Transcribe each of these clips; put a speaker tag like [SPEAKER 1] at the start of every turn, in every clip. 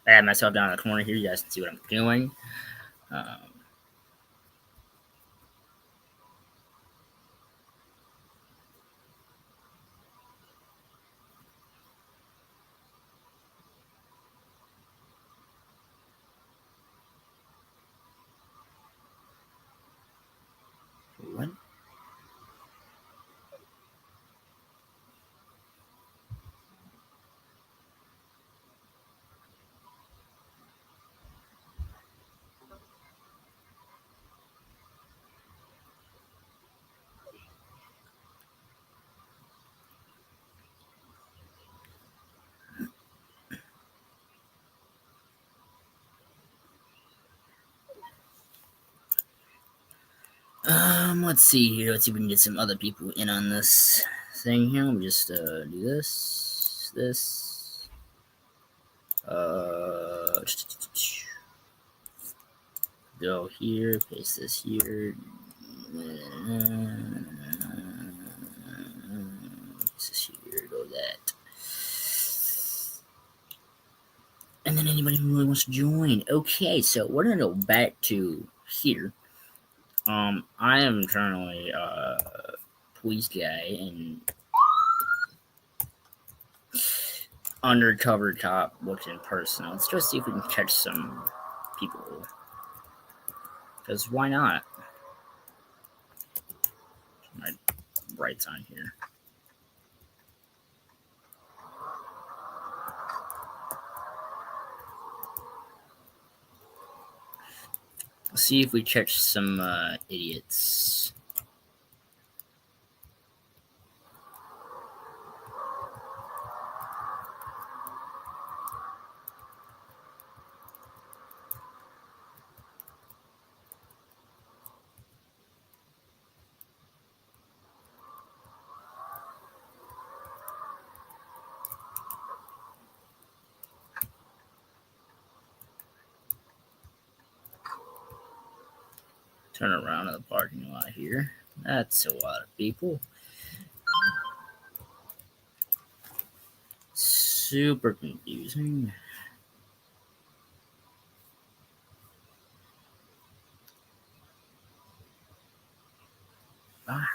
[SPEAKER 1] I have myself down in the corner here. You guys can see what I'm doing. Um, what? Let's see here. Let's see if we can get some other people in on this thing here. Let me just do this. Go here, paste this here. Paste this here, go that. And then anybody who really wants to join. Okay, so we're gonna go back to here. I am currently police guy and undercover cop looks in person. Let's just see if we can catch some people. Because why not? My brights on here. Let's see if we catch some idiots. Turn around to the parking lot here. That's a lot of people. Super confusing. Ah.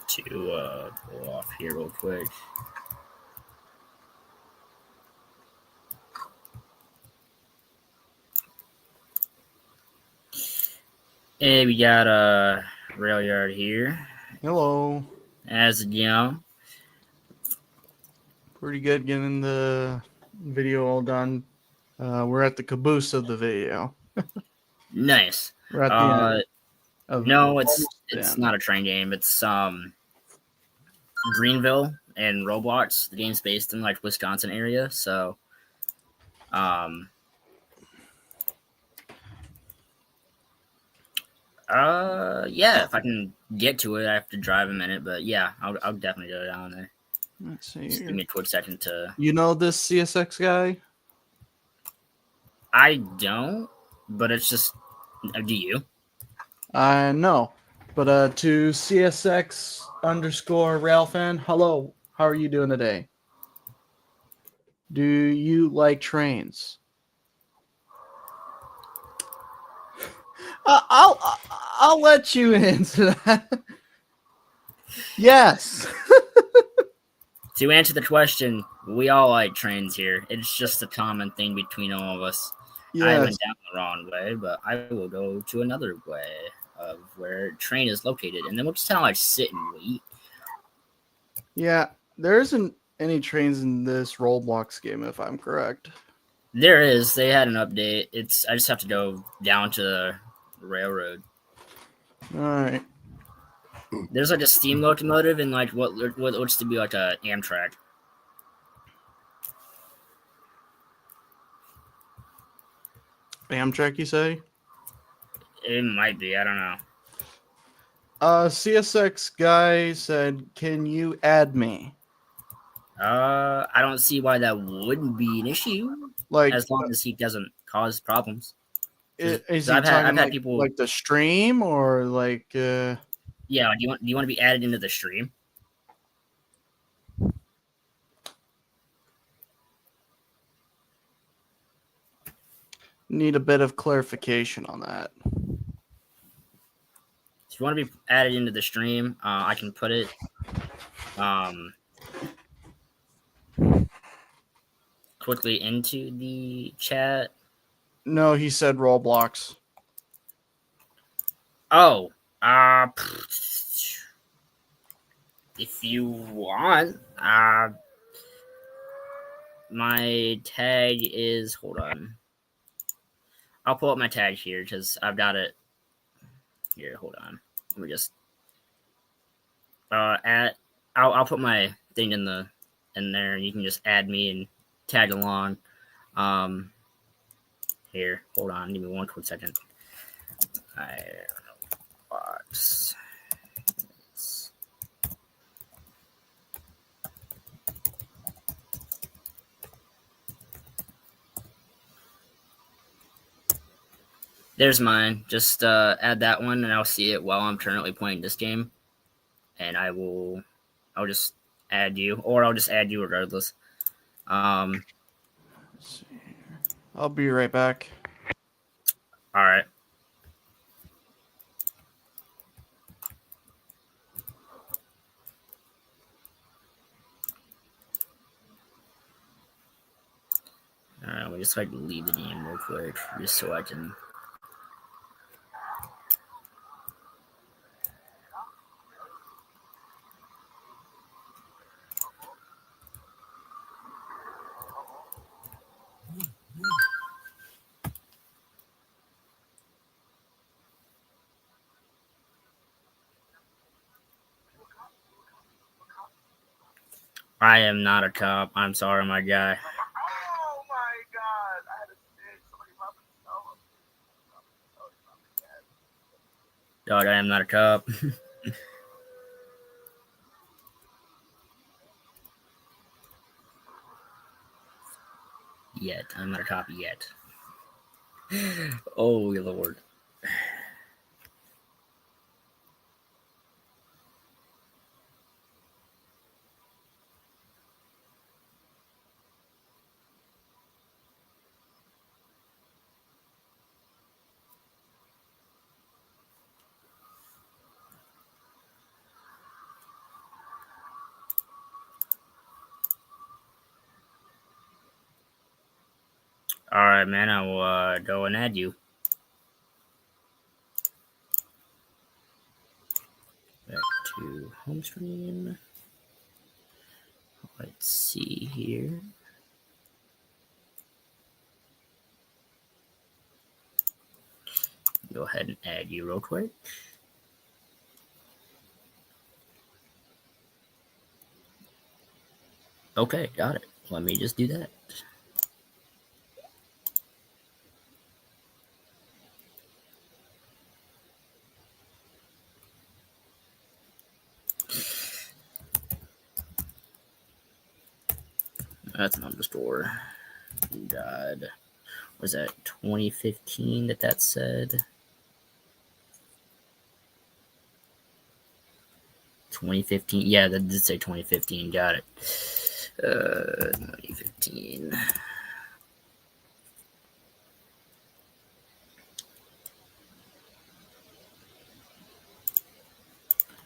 [SPEAKER 1] To pull off here real quick. Hey, we got a rail yard here.
[SPEAKER 2] Hello.
[SPEAKER 1] As you know,
[SPEAKER 2] Pretty good getting the video all done. We're at the caboose of the video.
[SPEAKER 1] nice.
[SPEAKER 2] We're at the end of
[SPEAKER 1] No, it's not a train game. It's Greenville and Roblox. The game's based in like Wisconsin area, so yeah, if I can get to it, I have to drive a minute, but yeah, I'll definitely go down there.
[SPEAKER 2] Let's see.
[SPEAKER 1] Just give me a quick second to.
[SPEAKER 2] You know this CSX guy?
[SPEAKER 1] I don't, but it's just. Do you?
[SPEAKER 2] No. But to CSX _ rail fan, hello. How are you doing today? Do you like trains? I'll let you answer that. Yes.
[SPEAKER 1] To answer the question, we all like trains here. It's just a common thing between all of us. I
[SPEAKER 2] Yes.
[SPEAKER 1] went down the wrong way, but I will go to another way of where train is located, and then we'll just kind of like sit and wait.
[SPEAKER 2] Yeah. There isn't any trains in this Roblox game, if I'm correct.
[SPEAKER 1] There is. They had an update. It's. I just have to go down to the railroad.
[SPEAKER 2] All right.
[SPEAKER 1] There's like a steam locomotive and like what looks to be like a Amtrak.
[SPEAKER 2] Amtrak, you say?
[SPEAKER 1] It might be. I don't know.
[SPEAKER 2] CSX guy said, "Can you add me?"
[SPEAKER 1] I don't see why that wouldn't be an issue
[SPEAKER 2] Like,
[SPEAKER 1] as long as he doesn't cause problems.
[SPEAKER 2] is
[SPEAKER 1] Because
[SPEAKER 2] he
[SPEAKER 1] I've
[SPEAKER 2] talking
[SPEAKER 1] had people.
[SPEAKER 2] like the stream or like?
[SPEAKER 1] Yeah. Do you want to be added into the stream?
[SPEAKER 2] Need a bit of clarification on that.
[SPEAKER 1] If you want to be added into the stream, I can put it. Um, quickly into the chat.
[SPEAKER 2] No, he said Roblox.
[SPEAKER 1] Oh, if you want, my tag is. Hold on. I'll pull up my tag here because I've got it here. Hold on. Let me just at. I'll put my thing in there, and you can just add me and tag along. Here, hold on. Give me one quick second. I box. There's mine. Just add that one, and I'll see it while I'm currently playing this game. And I'll just add you, or I'll just add you regardless.
[SPEAKER 2] Let's see here. I'll be right back.
[SPEAKER 1] All right. All right. We just like to leave the game real quick, just so I can. I am not a cop. I'm sorry, my guy.
[SPEAKER 3] Oh my god! I had a stick. Somebody popped a
[SPEAKER 1] Dog, I am not a cop. Yet. I'm not a cop yet. Oh, Lord. All right, man. I will go and add you. Back to home screen. Let's see here. Go ahead and add you real quick. Okay, got it. Let me just do that. That's an underscore. God. Was that 2015 that said? 2015. Yeah, that did say 2015. Got it. 2015.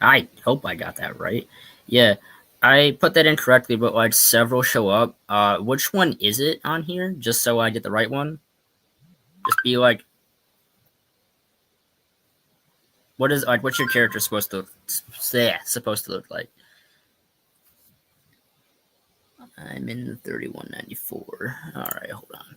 [SPEAKER 1] I hope I got that right. Yeah, I put that in correctly, but like several show up. Which one is it on here? Just so I get the right one. Just be like, what's your character supposed to look like? I'm in the 3194. All right, hold on.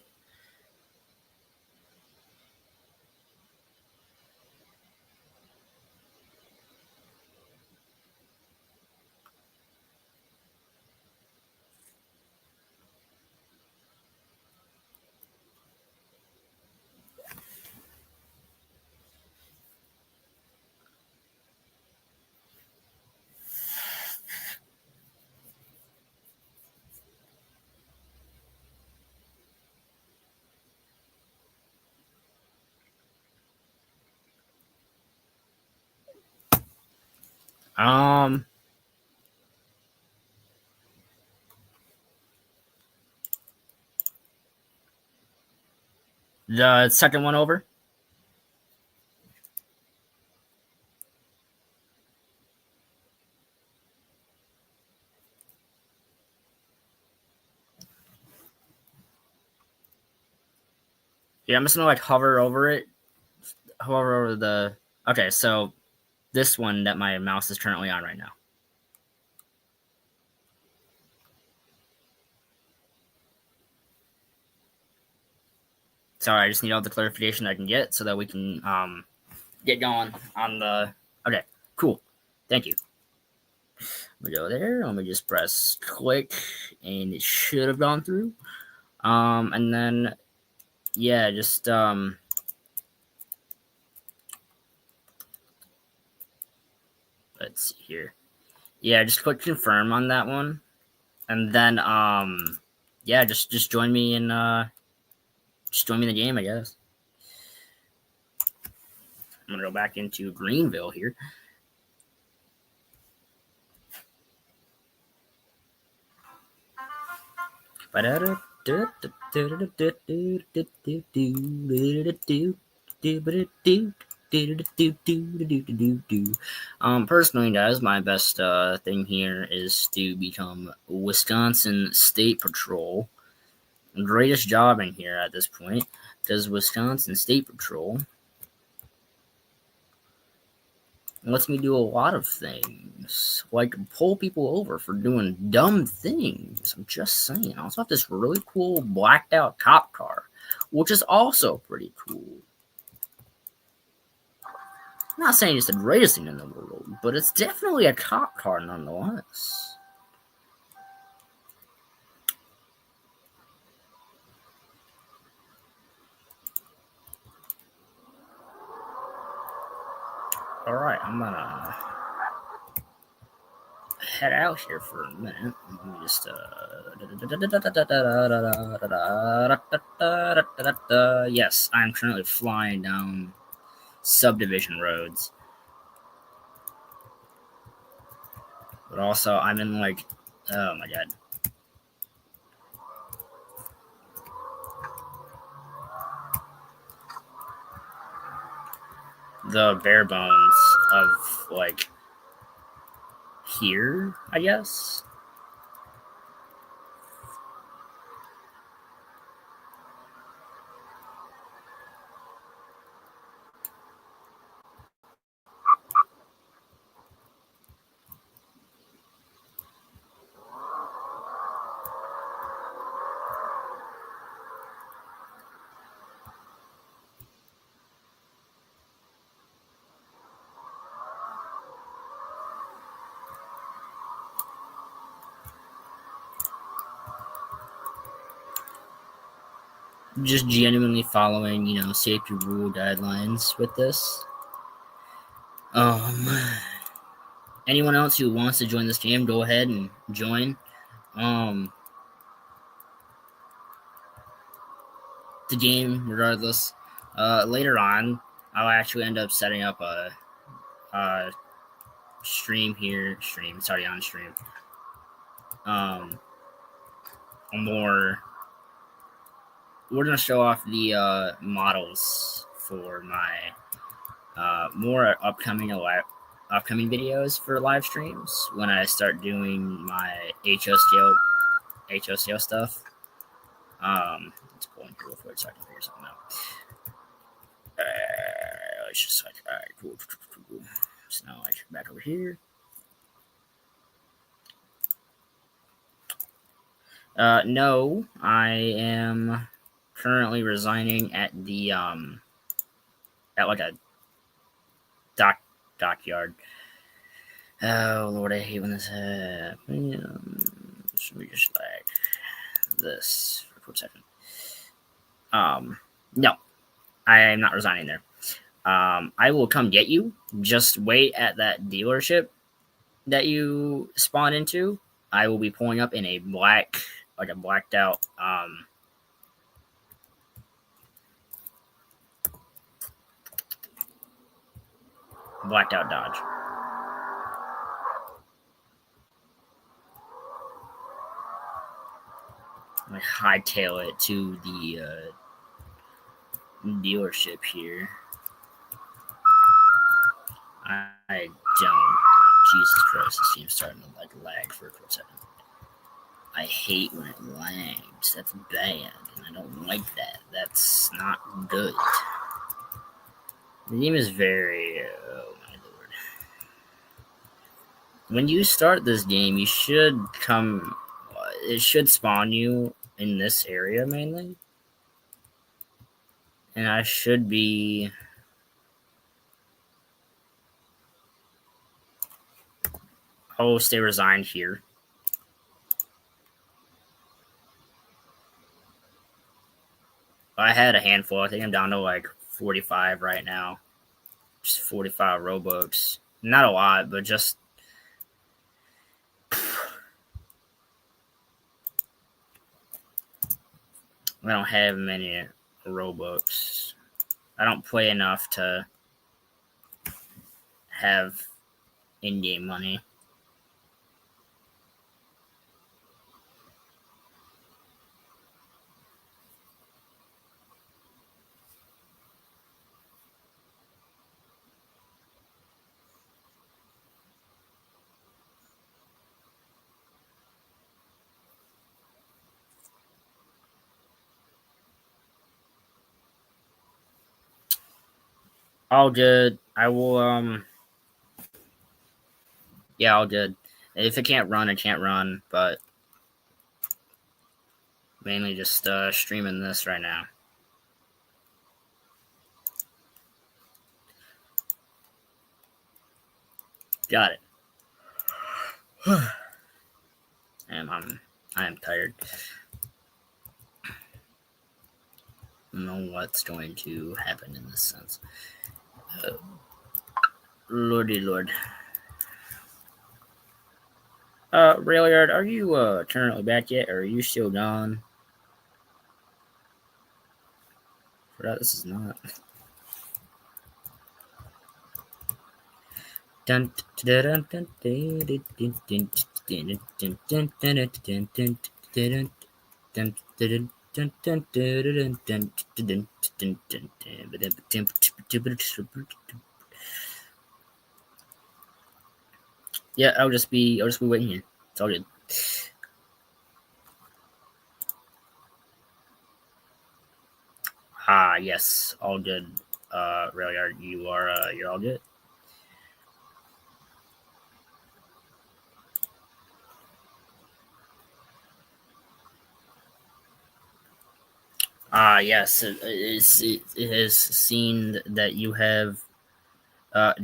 [SPEAKER 1] Um, the second one over. Yeah, I'm just gonna like hover over it. Hover over the. Okay, so this one that my mouse is currently on right now. Sorry, I just need all the clarification I can get so that we can get going on the. Okay, cool. Thank you. We go there. Let me just press click, and it should have gone through. And then yeah, just let's see here. Yeah, just click confirm on that one, and then yeah, just join me in just join me in the game, I guess. I'm gonna go back into Greenville here. Personally, guys, my best thing here is to become Wisconsin State Patrol. Greatest job in here at this point, because Wisconsin State Patrol lets me do a lot of things, like pull people over for doing dumb things. I'm just saying. I also have this really cool blacked out cop car, which is also pretty cool. I'm not saying it's the greatest thing in the world, but it's definitely a cop car nonetheless. Alright, I'm gonna head out here for a minute. Let me just yes, I'm currently flying down subdivision roads. But also I'm in like oh my god. The bare bones of like here, I guess. Just genuinely following, safety rule guidelines with this. Anyone else who wants to join this game, go ahead and join. The game, regardless. Later on, I'll actually end up setting up a stream here. It's already on stream. We're gonna show off the models for my more upcoming upcoming videos for live streams when I start doing my HOCO stuff. Let's pull in here real quick so I can figure something out. Let's just like, all right, cool. So now I check back over here. No, I am currently resigning at the at like a dockyard. Oh Lord, I hate when this happens. Should we just like this for a quick second? No, I am not resigning there. I will come get you. Just wait at that dealership that you spawn into. I will be pulling up in a blacked out Dodge. I hightail it to the dealership here. I don't. Jesus Christ, this game's starting to like lag for a quick second. I hate when it lags. That's bad, and I don't like that. That's not good. The game is very. Oh my lord. When you start this game, you should come. It should spawn you in this area mainly. And I should be. I'll stay resigned here. I had a handful. I think I'm down to like 45 right now. Just 45 Robux. Not a lot, but just. I don't have many Robux. I don't play enough to have in-game money. All good. I will, yeah, all good. If it can't run, it can't run, but mainly just streaming this right now. Got it. I am tired. I don't know what's going to happen in this sense. Lordy Lord. Railyard, are you currently back yet, or are you still gone? This is not. Dun dun dun yeah, I'll just be waiting here. It's all good. Yes, all good. Railyard, you're all good. Yes, it has seen that you have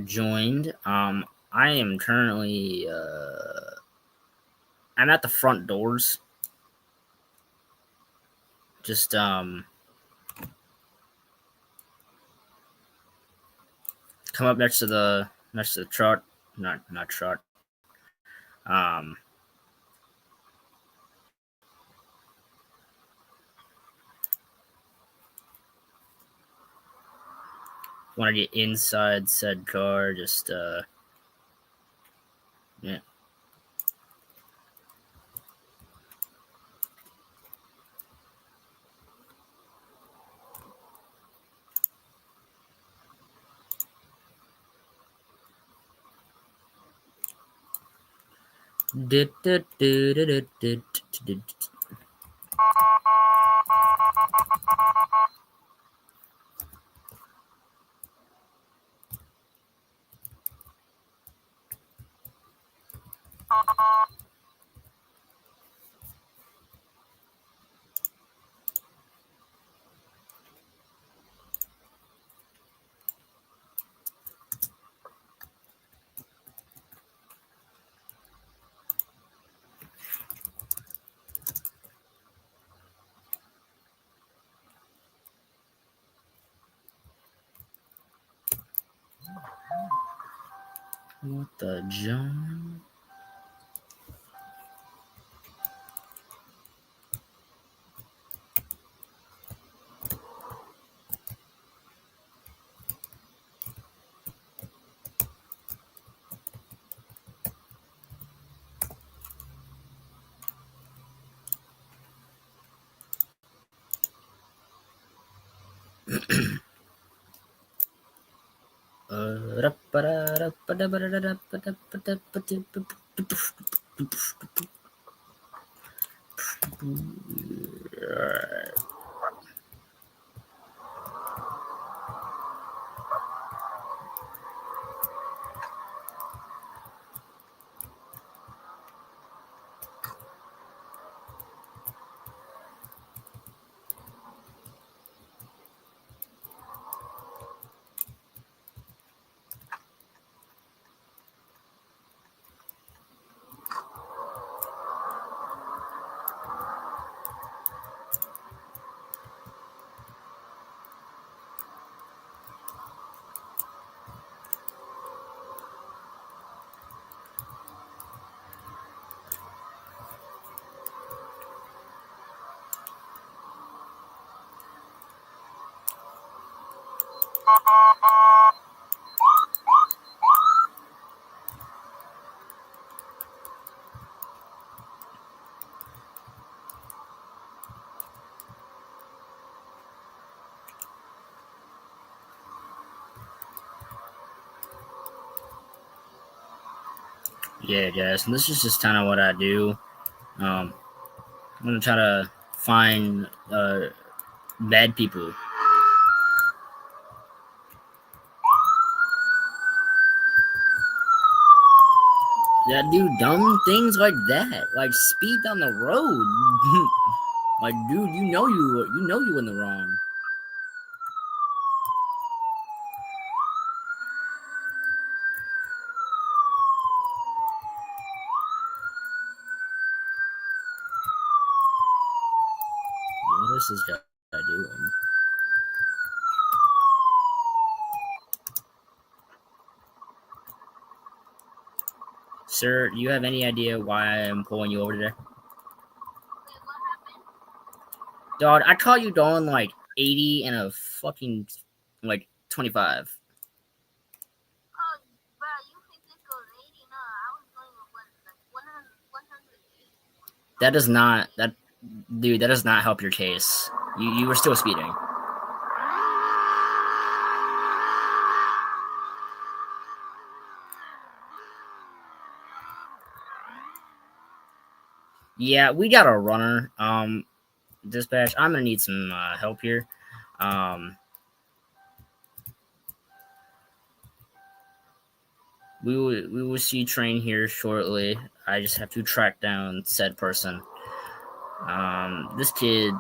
[SPEAKER 1] joined. I am currently I'm at the front doors. Just come up next to the truck. Not truck. Want to get inside said car, just yeah. What the John? Yeah, guys, and this is just kind of what I do. I'm gonna try to find bad people. That do dumb things like that, like speed down the road. Like, dude, you know you in the wrong. What is this guy doing? Sir, do you have any idea why I'm pulling you over there? Dog, I caught you doing like 80 and a fucking like 25. That does not dude, that does not help your case. You were still speeding. Yeah, we got a runner. Dispatch, I'm gonna need some help here. We will see train here shortly. I just have to track down said person. This kid.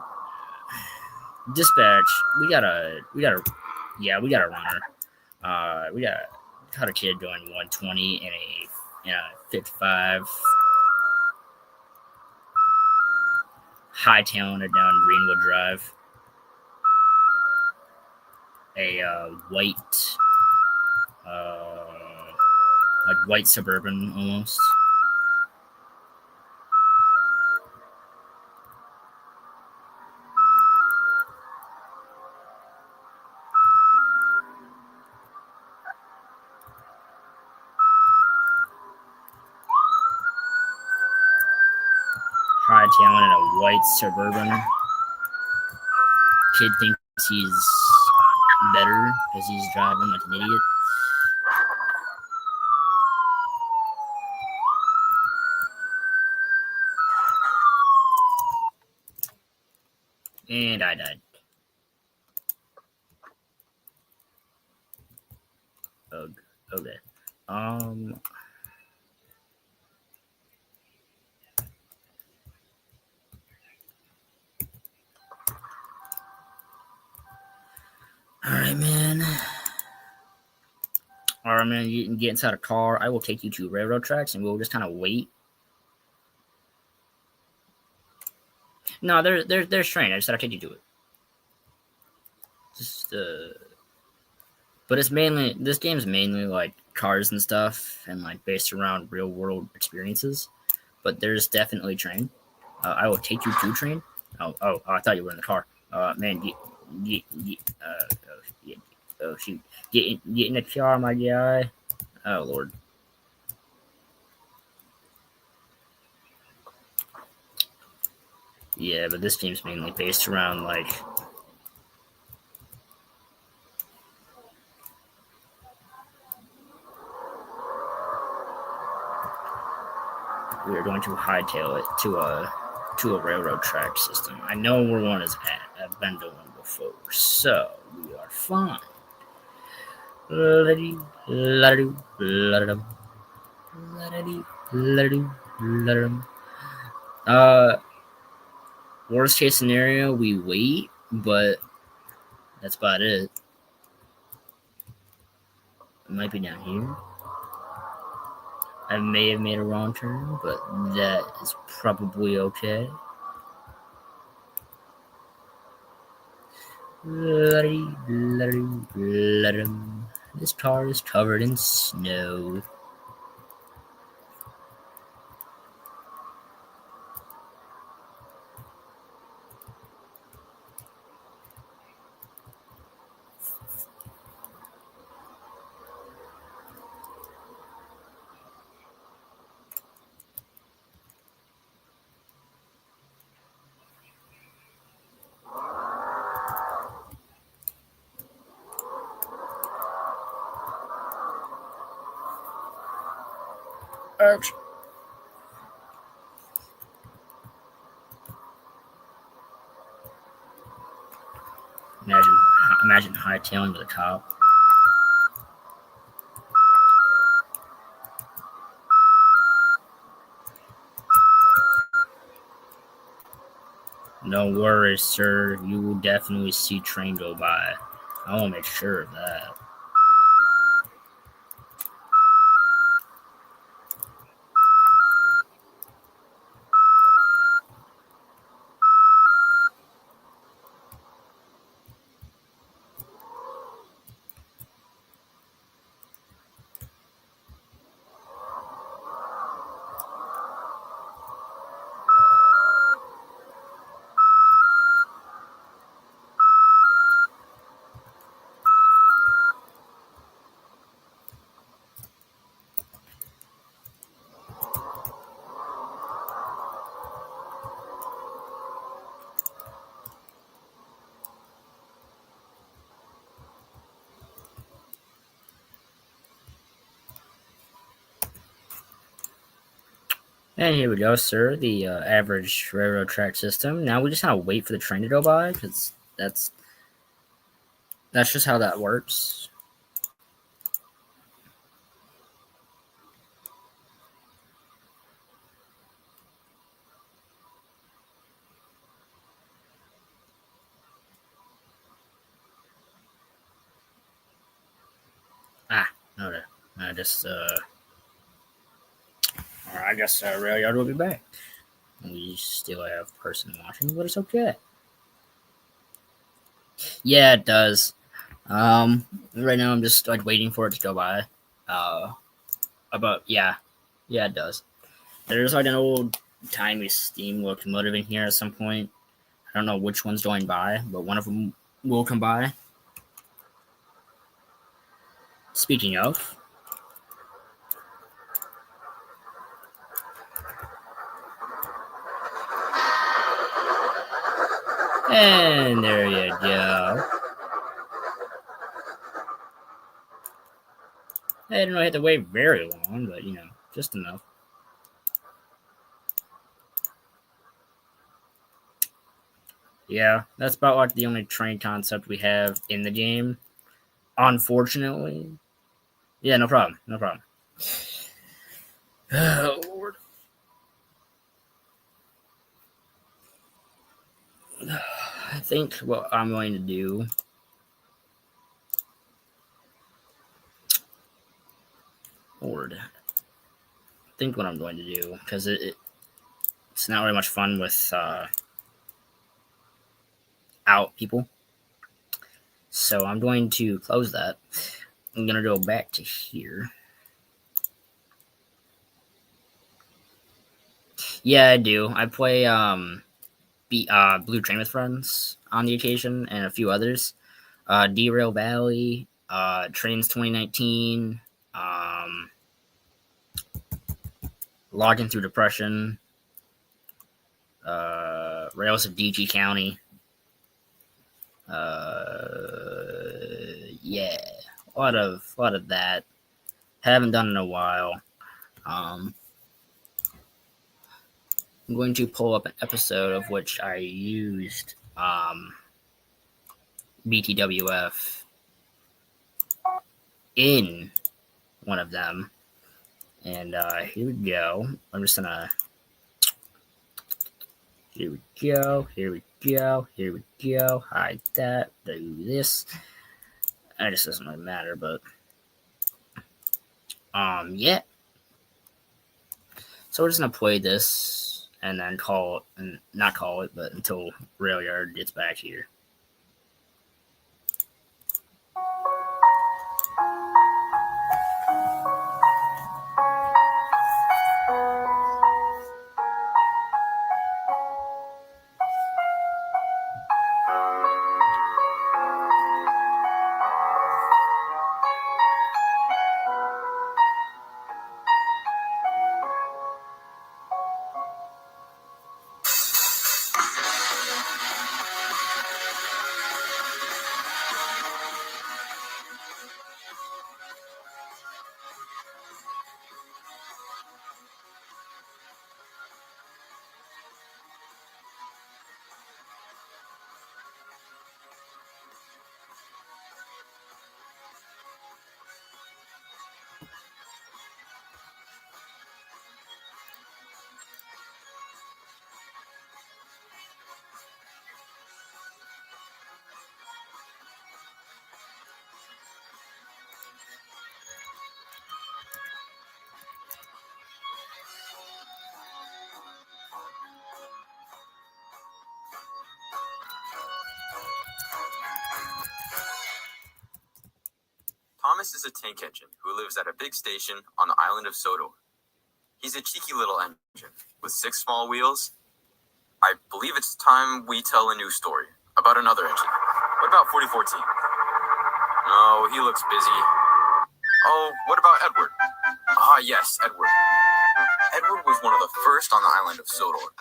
[SPEAKER 1] Dispatch, we got a runner. We got a kid doing 120 in a 55. High talented down Greenwood Drive. A white, like white Suburban almost. High talent in a white Suburban. Kid thinks he's better because he's driving like an idiot. And I died. Ugh. Okay. Alright, man. Alright, man, you can get inside a car. I will take you to railroad tracks and we'll just kind of wait. No, there's train. I just gotta take you to it. Just but it's mainly this game's mainly like cars and stuff and like based around real world experiences. But there's definitely train. I will take you to train. Oh, I thought you were in the car. Man, oh shoot, get in the car, my guy. Oh lord. Yeah, but this game's mainly based around like we are going to hightail it to a railroad track system. I know where one is at. I've been to one before, so we are fine. Uh, worst case scenario, we wait, but that's about it. It might be down here. I may have made a wrong turn, but that is probably okay. This car is covered in snow. Ouch. Imagine hightailing with a cop. No worries, sir. You will definitely see train go by. I will make sure of that. And here we go, sir. The average railroad track system. Now we just kind of wait for the train to go by because that's just how that works. Okay. I just I guess rail yard will be back. We still have person watching, but it's okay. Yeah, it does. Right now I'm just like waiting for it to go by. About yeah, it does. There's like an old timey steam locomotive in here at some point. I don't know which one's going by, but one of them will come by. Speaking of, and there you go. I didn't really have to wait very long, but just enough. Yeah, that's about like the only train concept we have in the game. Unfortunately. Yeah, no problem. No problem. Oh, Lord. I think what I'm going to do. Lord. I think what I'm going to do, because it's not really much fun with out people. So I'm going to close that. I'm going to go back to here. Yeah, I do. I play Blue Train with Friends on the occasion and a few others. Derail Valley, Trains 2019, Logging Through Depression, Rails of DG County. Yeah, a lot of that. Haven't done in a while. I'm going to pull up an episode of which I used BTWF in one of them. And here we go. I'm just gonna. Here we go. Here we go. Here we go. Hide that. Do this. It just doesn't really matter, but yeah. So we're just gonna play this and then call it, and not call it, but until Railyard gets back here.
[SPEAKER 4] Thomas is a tank engine who lives at a big station on the island of Sodor. He's a cheeky little engine with 6 small wheels. I believe it's time we tell a new story about another engine. What about 4014? No, he looks busy. Oh, what about Edward? Ah, yes, Edward. Edward was one of the first on the island of Sodor.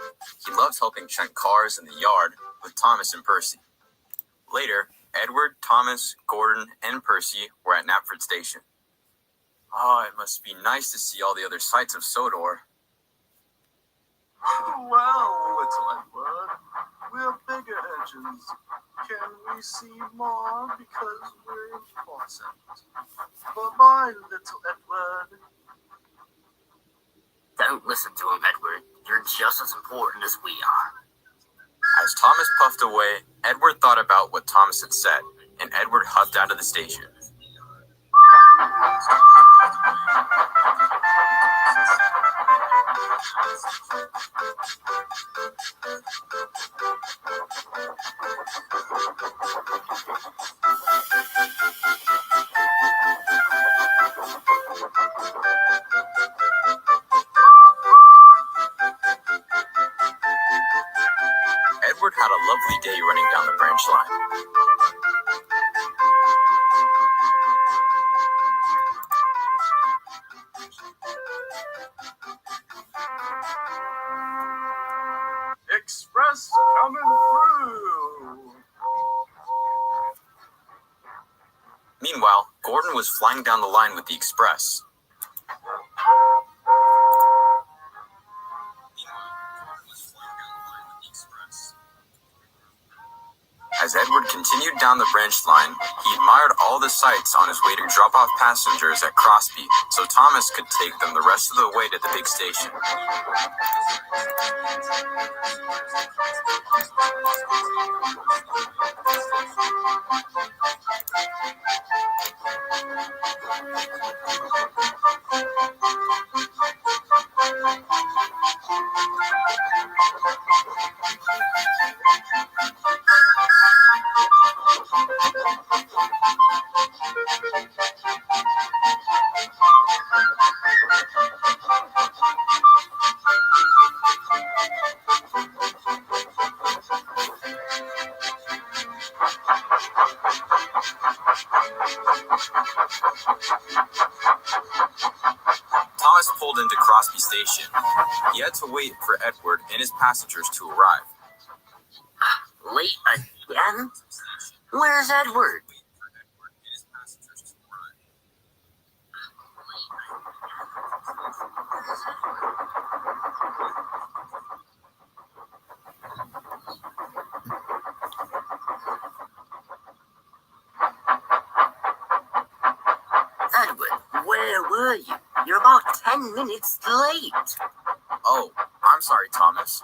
[SPEAKER 4] He loves helping check cars in the yard with Thomas and Percy. Later, Edward, Thomas, Gordon, and Percy were at Knapford Station. Oh, it must be nice to see all the other sights of Sodor.
[SPEAKER 3] Well, little Edward, we're bigger engines. Can we see more because we're important? Bye-bye, little Edward.
[SPEAKER 1] Don't listen to him, Edward. You're just as important as we are.
[SPEAKER 4] As Thomas puffed away, Edward thought about what Thomas had said, and Edward huffed out of the station. Edward had a lovely day running down the branch line.
[SPEAKER 3] Express coming through.
[SPEAKER 4] Meanwhile, Gordon was flying down the line with the express. As Edward continued down the branch line, he admired all the sights on his way to drop off passengers at Crosby so Thomas could take them the rest of the way to the big station. Thomas pulled into Crosby Station. He had to wait for Edward and his passengers to arrive.
[SPEAKER 5] Late again? Where's Edward? Edward, where were you? You're about 10 minutes late.
[SPEAKER 4] Oh, I'm sorry, Thomas.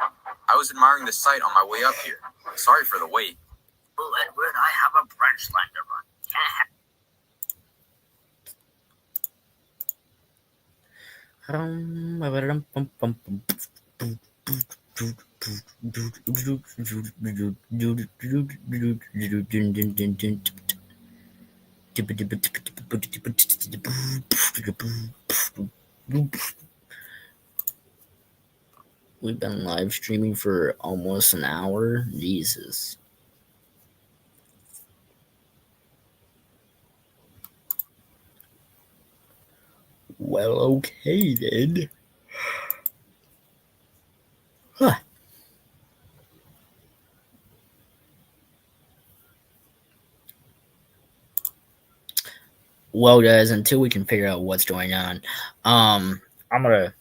[SPEAKER 4] I was admiring the sight on my way up here. Sorry for the wait.
[SPEAKER 5] Oh, Edward, I have a branch line to run.
[SPEAKER 1] We've been live streaming for almost an hour. Jesus. Well, okay then. Huh. Well, guys, until we can figure out what's going on, I'm gonna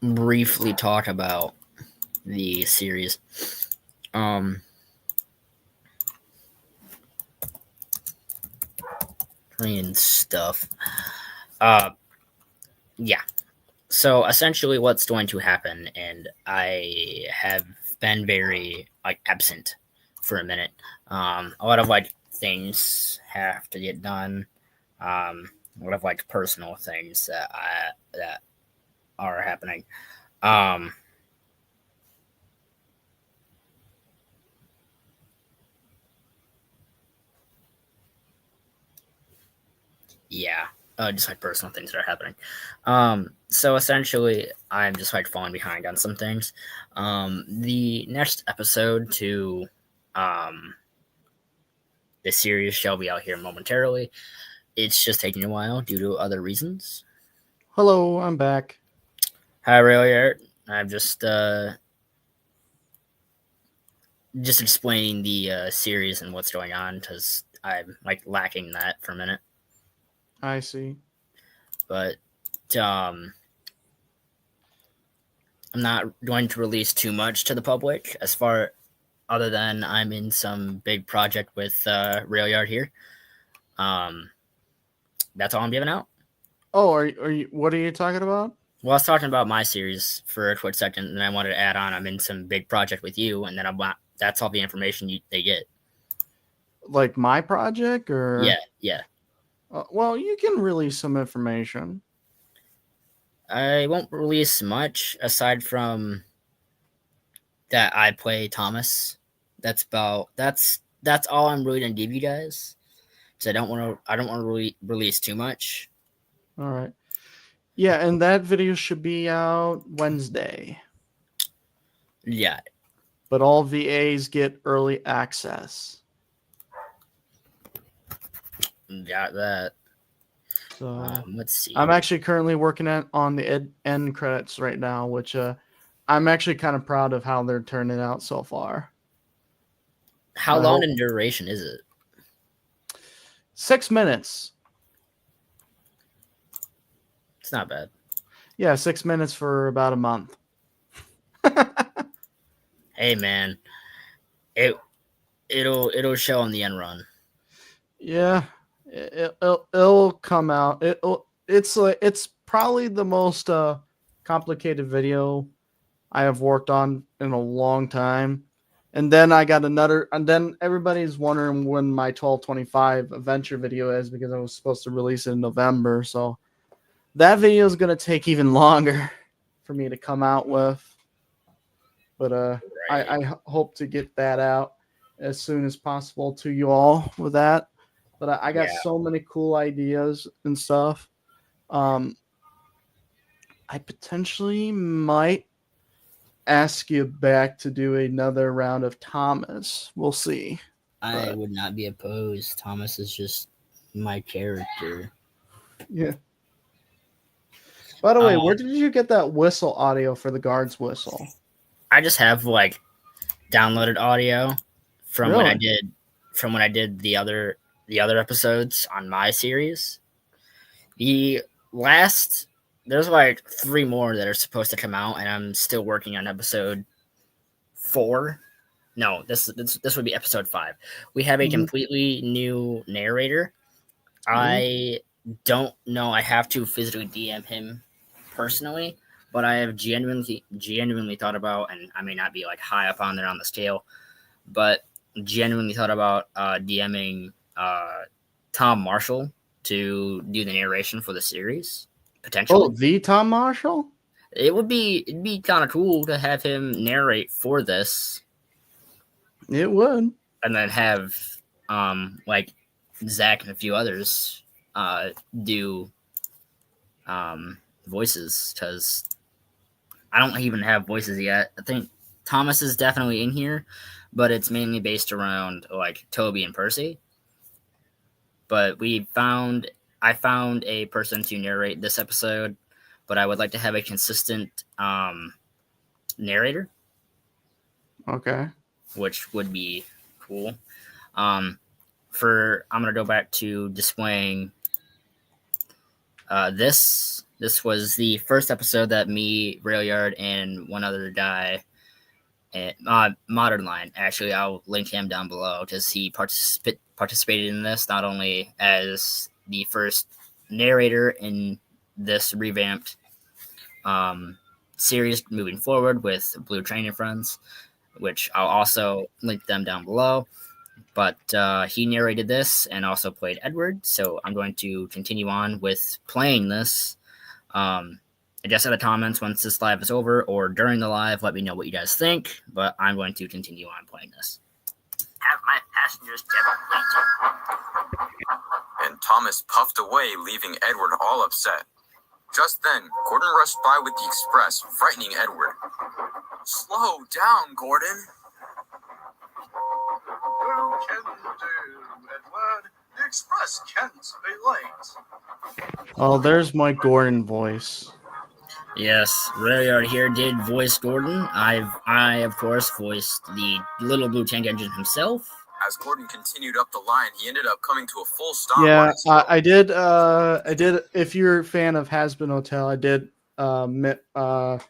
[SPEAKER 1] briefly talk about the series. And stuff. Yeah. So essentially, what's going to happen, and I have been very absent for a minute. A lot of things have to get done. A lot of personal things that are happening. Yeah, just personal things that are happening. So essentially, I'm just falling behind on some things. The next episode to the series shall be out here momentarily. It's just taking a while due to other reasons.
[SPEAKER 2] Hello, I'm back.
[SPEAKER 1] Hi, Railier. I'm just explaining the series and what's going on because I'm lacking that for a minute.
[SPEAKER 2] I see.
[SPEAKER 1] But I'm not going to release too much to the public as far other than I'm in some big project with Railyard here. That's all I'm giving out.
[SPEAKER 2] Oh, are you? What are you talking about?
[SPEAKER 1] Well, I was talking about my series for a quick second, and I wanted to add on. I'm in some big project with you, and then that's all the information they get.
[SPEAKER 2] Like my project, or
[SPEAKER 1] yeah.
[SPEAKER 2] Well, you can release some information.
[SPEAKER 1] I won't release much aside from that I play Thomas. That's all I'm really gonna give you guys. So I don't want to release too much.
[SPEAKER 2] All right. Yeah, and that video should be out Wednesday.
[SPEAKER 1] Yeah.
[SPEAKER 2] But all VAs get early access.
[SPEAKER 1] Got that.
[SPEAKER 2] So
[SPEAKER 1] let's see.
[SPEAKER 2] I'm actually currently working on the end credits right now, which I'm actually kind of proud of how they're turning out so far.
[SPEAKER 1] How long in duration is it?
[SPEAKER 2] 6 minutes.
[SPEAKER 1] It's not bad.
[SPEAKER 2] Yeah, 6 minutes for about a month.
[SPEAKER 1] Hey man, It'll show on the end run.
[SPEAKER 2] Yeah, it'll come out. It's probably the most complicated video I have worked on in a long time. And then I got another, and then everybody's wondering when my 1225 adventure video is because I was supposed to release it in November. So that video is going to take even longer for me to come out with. But I hope to get that out as soon as possible to you all with that. But I got so many cool ideas and stuff. I potentially might ask you back to do another round of Thomas. We'll see.
[SPEAKER 1] I would not be opposed. Thomas is just my character.
[SPEAKER 2] Yeah. By the way, where did you get that whistle audio for the guard's whistle?
[SPEAKER 1] I just have like downloaded audio from
[SPEAKER 2] Really?
[SPEAKER 1] when I did the other episodes on my series. There's like 3 more that are supposed to come out, and I'm still working on episode 4. No, this would be episode 5. We have a completely new narrator. I don't know. I have to physically DM him personally, but I have genuinely thought about, and I may not be like high up on there on the scale, but genuinely thought about DMing Tom Marshall to do the narration for the series. Potentially.
[SPEAKER 2] Oh, the Tom Marshall?
[SPEAKER 1] It'd be kind of cool to have him narrate for this.
[SPEAKER 2] It would.
[SPEAKER 1] And then have like Zach and a few others do voices, because I don't even have voices yet. I think Thomas is definitely in here, but it's mainly based around like Toby and Percy. But I found a person to narrate this episode, but I would like to have a consistent narrator. Okay. Which would be cool. I'm gonna go back to displaying this. This was the first episode that me, Railyard, and one other guy, Modern Line. Actually, I'll link him down below because he participated in this not only as the first narrator in this revamped series moving forward with Blue Train and Friends, which I'll also link them down below. But he narrated this and also played Edward, so I'm going to continue on with playing this. I guess in the comments once this live is over or during the live, let me know what you guys think, but I'm going to continue on playing this.
[SPEAKER 5] Have my passengers waiting.
[SPEAKER 4] And Thomas puffed away, leaving Edward all upset. Just then, Gordon rushed by with the express, frightening Edward. Slow down, Gordon.
[SPEAKER 3] You can do, Edward. The express can't be late.
[SPEAKER 2] Oh, there's my Gordon voice.
[SPEAKER 1] Yes, Railyard here did voice Gordon. I of course voiced the little blue tank engine himself.
[SPEAKER 4] As Gordon continued up the line, he ended up coming to a full stop.
[SPEAKER 2] Yeah, I did. If you're a fan of Has-Been Hotel, I did. That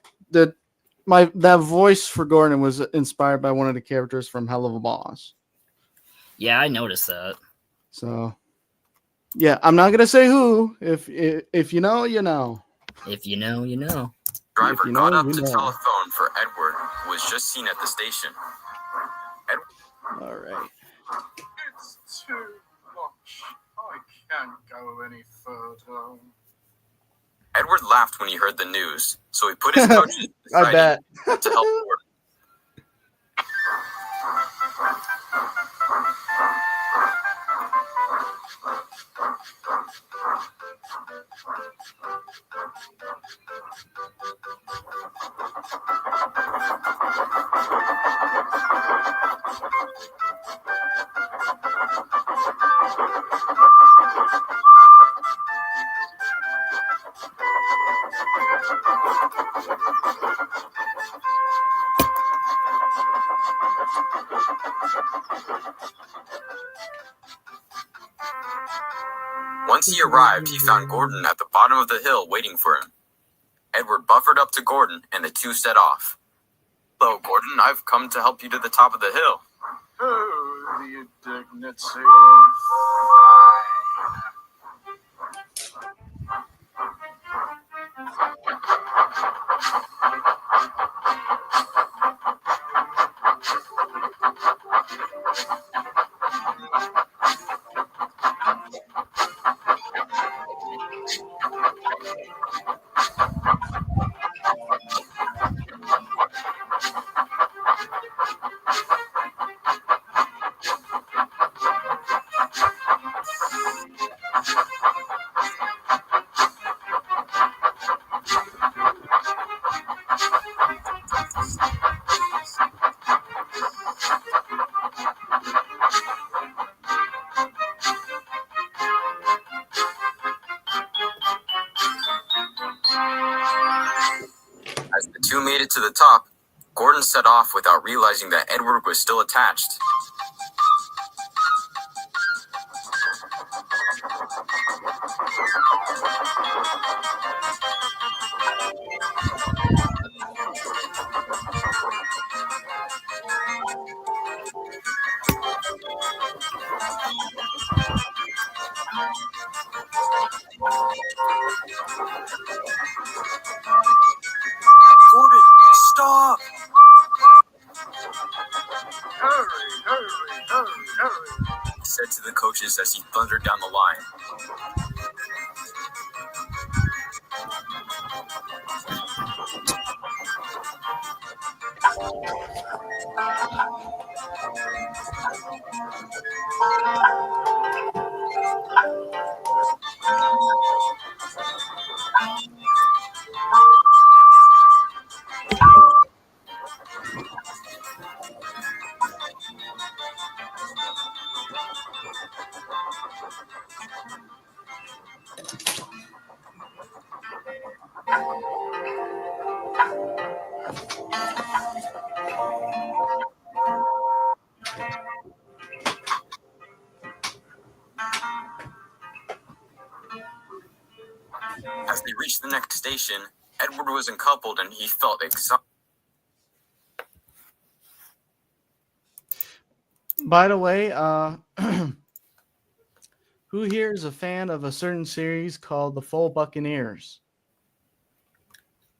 [SPEAKER 2] voice for Gordon was inspired by one of the characters from Hell of a Boss.
[SPEAKER 1] Yeah, I noticed that.
[SPEAKER 2] So, yeah, I'm not gonna say who. If you know, you know.
[SPEAKER 1] If you know, you know.
[SPEAKER 4] Driver got up to telephone for Edward, who was just seen at the station.
[SPEAKER 2] All right.
[SPEAKER 3] It's too much. I can't go any further.
[SPEAKER 4] Edward laughed when he heard the news, so he put his coaches beside
[SPEAKER 2] I bet.
[SPEAKER 4] him to help Gordon. Once he arrived, he found Gordon at the bottom of the hill waiting for him. Edward buffered up to Gordon, and the two set off. Hello, Gordon. I've come to help you to the top of the hill.
[SPEAKER 3] Oh, the dignity.
[SPEAKER 4] As the two made it to the top, Gordon set off without realizing that Edward was still attached.
[SPEAKER 3] Gordon, stop! Hurry, hurry, hurry, hurry.
[SPEAKER 4] He said to the coaches as he thundered down the line. As they reached the next station, Edward was uncoupled and he felt exhausted.
[SPEAKER 2] By the way, who here is a fan of a certain series called The Full Buccaneers?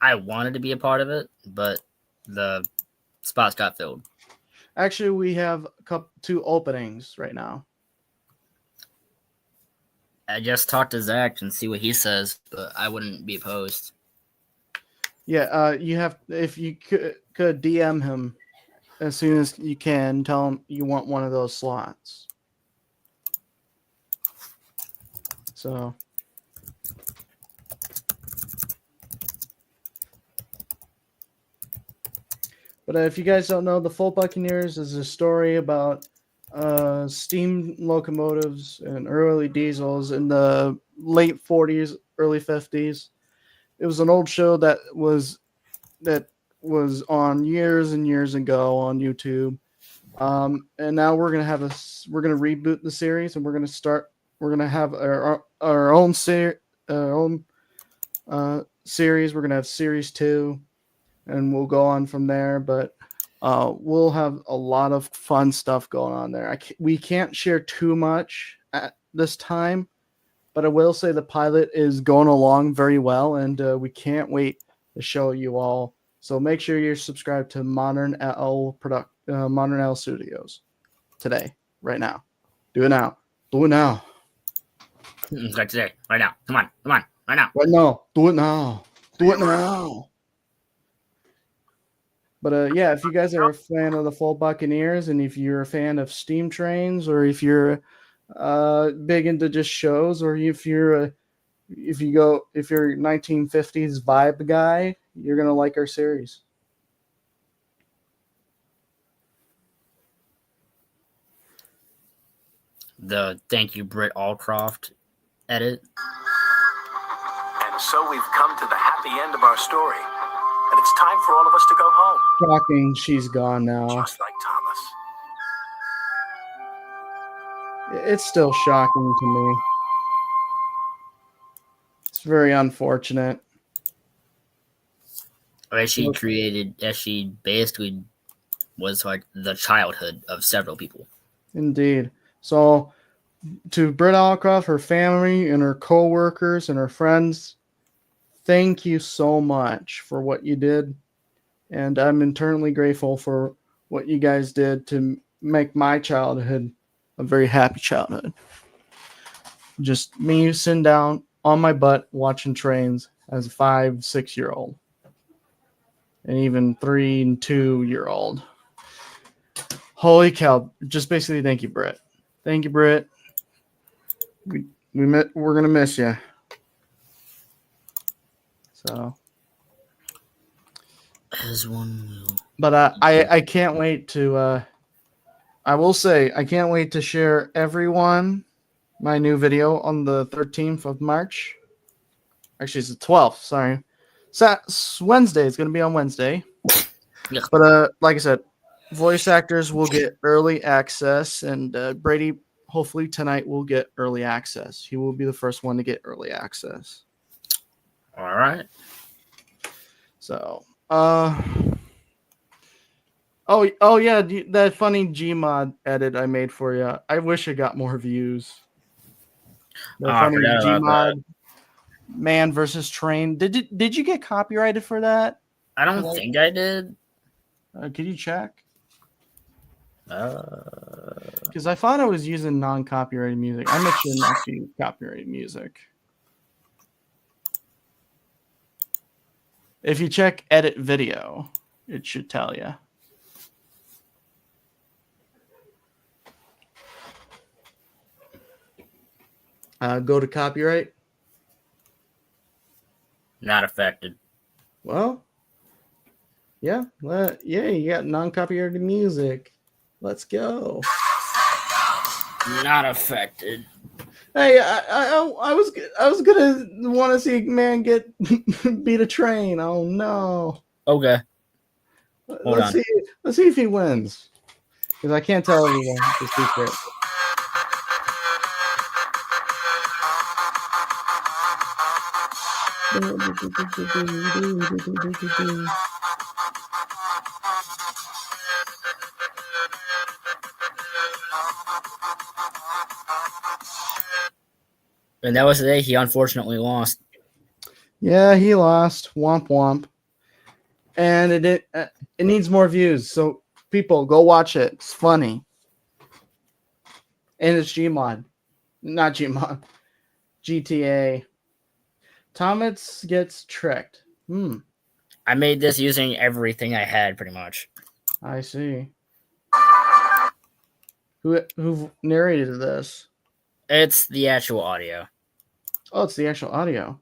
[SPEAKER 1] I wanted to be a part of it, but the spots got filled.
[SPEAKER 2] Actually, we have two openings right now.
[SPEAKER 1] I just talked to Zach and see what he says, but I wouldn't be opposed.
[SPEAKER 2] Yeah, you have, if you could DM him as soon as you can, tell him you want one of those slots. So, but if you guys don't know, The Full Buccaneers is a story about steam locomotives and early diesels in the late 40s, early 50s. It was an old show that was on years and years ago on YouTube. And now we're gonna reboot the series, and we're gonna have our own series. We're gonna have series 2, and we'll go on from there. But we'll have a lot of fun stuff going on there. We can't share too much at this time, but I will say the pilot is going along very well, and we can't wait to show you all. So make sure you're subscribed to Modern L Studios today, right now. Do it now. Do it now.
[SPEAKER 1] Like today, right now. Come on, right now.
[SPEAKER 2] Right now. Do it now. Do it now. But yeah, if you guys are a fan of The Full Buccaneers, and if you're a fan of steam trains, or if you're big into just shows, or if you're 1950s vibe guy, you're gonna like our series.
[SPEAKER 1] The thank you, Britt Allcroft edit.
[SPEAKER 6] And so we've come to the happy end of our story. And it's time for all of us to go home.
[SPEAKER 2] Shocking, she's gone now.
[SPEAKER 6] Just like Thomas.
[SPEAKER 2] It's still shocking to me. It's very unfortunate.
[SPEAKER 1] As she basically was like the childhood of several people.
[SPEAKER 2] Indeed. So, to Britt Allcroft, her family, and her co-workers and her friends, thank you so much for what you did. And I'm eternally grateful for what you guys did to make my childhood a very happy childhood. Just me sitting down on my butt watching trains as a 5, 6 year old, and even 3 and 2 year old. Holy cow! Just basically, thank you, Britt. Thank you, Britt. We're gonna miss you. So,
[SPEAKER 1] As one will.
[SPEAKER 2] but I can't wait to. I will say I can't wait to share everyone my new video on the 13th of March. Actually, it's the 12th. Sorry, Wednesday. It's gonna be on Wednesday.
[SPEAKER 1] Yeah.
[SPEAKER 2] But like I said, voice actors will get early access, and Brady hopefully tonight will get early access. He will be the first one to get early access.
[SPEAKER 1] All right.
[SPEAKER 2] So, oh yeah, that funny Gmod edit I made for you. I wish it got more views. The
[SPEAKER 1] I
[SPEAKER 2] funny
[SPEAKER 1] forgot about
[SPEAKER 2] Gmod man versus train. Did you get copyrighted for that?
[SPEAKER 1] I don't think I did.
[SPEAKER 2] Could you check?
[SPEAKER 1] Uh,
[SPEAKER 2] Because I thought I was using non-copyrighted music. I make sure not to use copyrighted music. If you check edit video, it should tell you. Go to copyright.
[SPEAKER 1] not affected.
[SPEAKER 2] Well, yeah, you got non-copyrighted music. Let's go.
[SPEAKER 1] Not affected.
[SPEAKER 2] Hey, I was gonna want to see a man get beat a train. Oh no.
[SPEAKER 1] Okay. Hold on.
[SPEAKER 2] Let's see if he wins. Because I can't tell everyone the secret.
[SPEAKER 1] And that was the day he unfortunately lost.
[SPEAKER 2] Yeah, he lost. Womp womp. And it needs more views. So people, go watch it. It's funny. And it's Gmod. Not Gmod. GTA. Thomas gets tricked.
[SPEAKER 1] I made this using everything I had, pretty much.
[SPEAKER 2] I see. Who narrated this?
[SPEAKER 1] It's the actual audio.
[SPEAKER 2] Oh, it's the actual audio.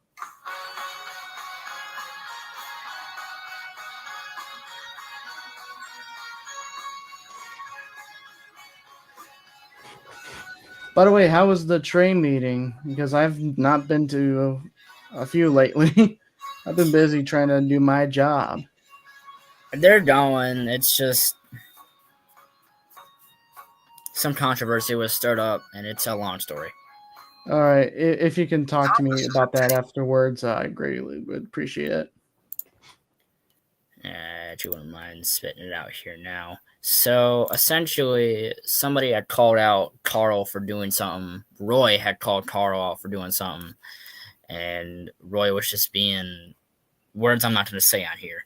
[SPEAKER 2] By the way, how was the train meeting? Because I've not been to a few lately. I've been busy trying to do my job.
[SPEAKER 1] They're going. It's just some controversy was stirred up, and it's a long story.
[SPEAKER 2] All right. If you can talk to me about that afterwards, I greatly would appreciate it.
[SPEAKER 1] If you wouldn't mind spitting it out here now. So essentially, somebody had called out Carl for doing something. Roy had called Carl out for doing something. And Roy was just being words I'm not going to say on here.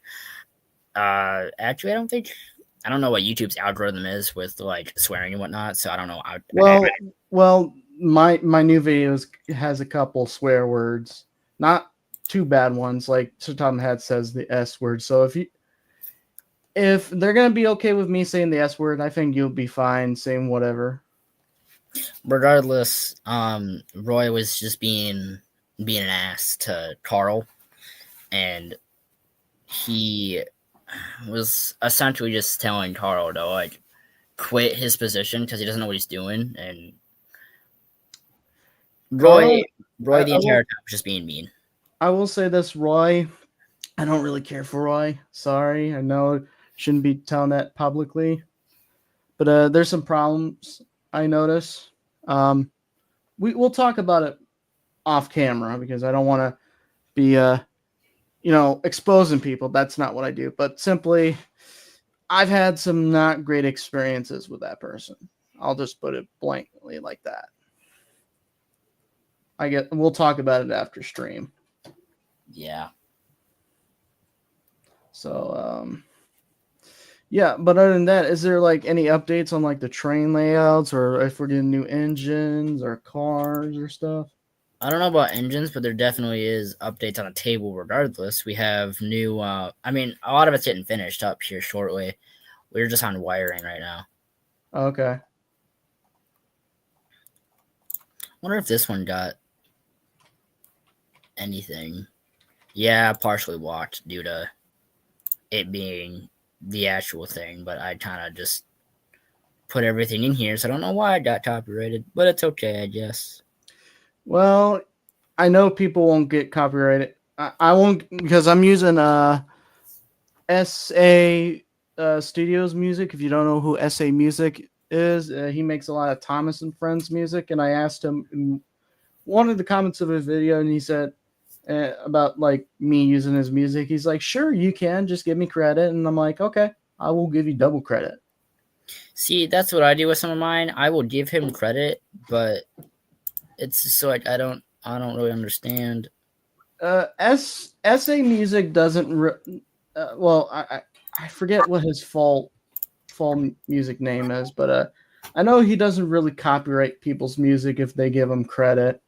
[SPEAKER 1] Actually, I don't know what YouTube's algorithm is with like swearing and whatnot. So I don't know.
[SPEAKER 2] Well, my new videos has a couple swear words, not too bad ones. Like Sir Tom Head says the S word. So if they're gonna be okay with me saying the S word, I think you'll be fine saying whatever.
[SPEAKER 1] Regardless, Roy was just being an ass to Carl, and he was essentially just telling Carl to like quit his position because he doesn't know what he's doing, and Roy the entire time was just being mean.
[SPEAKER 2] I will say this, Roy. I don't really care for Roy. Sorry, I know shouldn't be telling that publicly, but there's some problems I notice. We'll talk about it off camera because I don't want to be exposing people. That's not what I do. But simply, I've had some not great experiences with that person. I'll just put it blankly like that. We'll talk about it after stream.
[SPEAKER 1] Yeah.
[SPEAKER 2] So, yeah, but other than that, is there like any updates on like the train layouts or if we're getting new engines or cars or stuff?
[SPEAKER 1] I don't know about engines, but there definitely is updates on the table regardless. We have new, a lot of it's getting finished up here shortly. We're just on wiring right now.
[SPEAKER 2] Okay.
[SPEAKER 1] Wonder if this one got anything. Yeah, partially blocked due to it being the actual thing, but I kind of just put everything in here, so I don't know why I got copyrighted, but it's okay, I guess.
[SPEAKER 2] Well, I know people won't get copyrighted. I won't, because I'm using SA Studios music. If you don't know who SA Music is, he makes a lot of Thomas and Friends music, and I asked him in one of the comments of his video, and he said about like me using his music. He's like, sure, you can, just give me credit. And I'm like, okay, I will give you double credit.
[SPEAKER 1] See, that's what I do with some of mine. I will give him credit, but it's so like I don't really understand.
[SPEAKER 2] SA Music doesn't well, I forget what his fall music name is, but I know he doesn't really copyright people's music if they give him credit.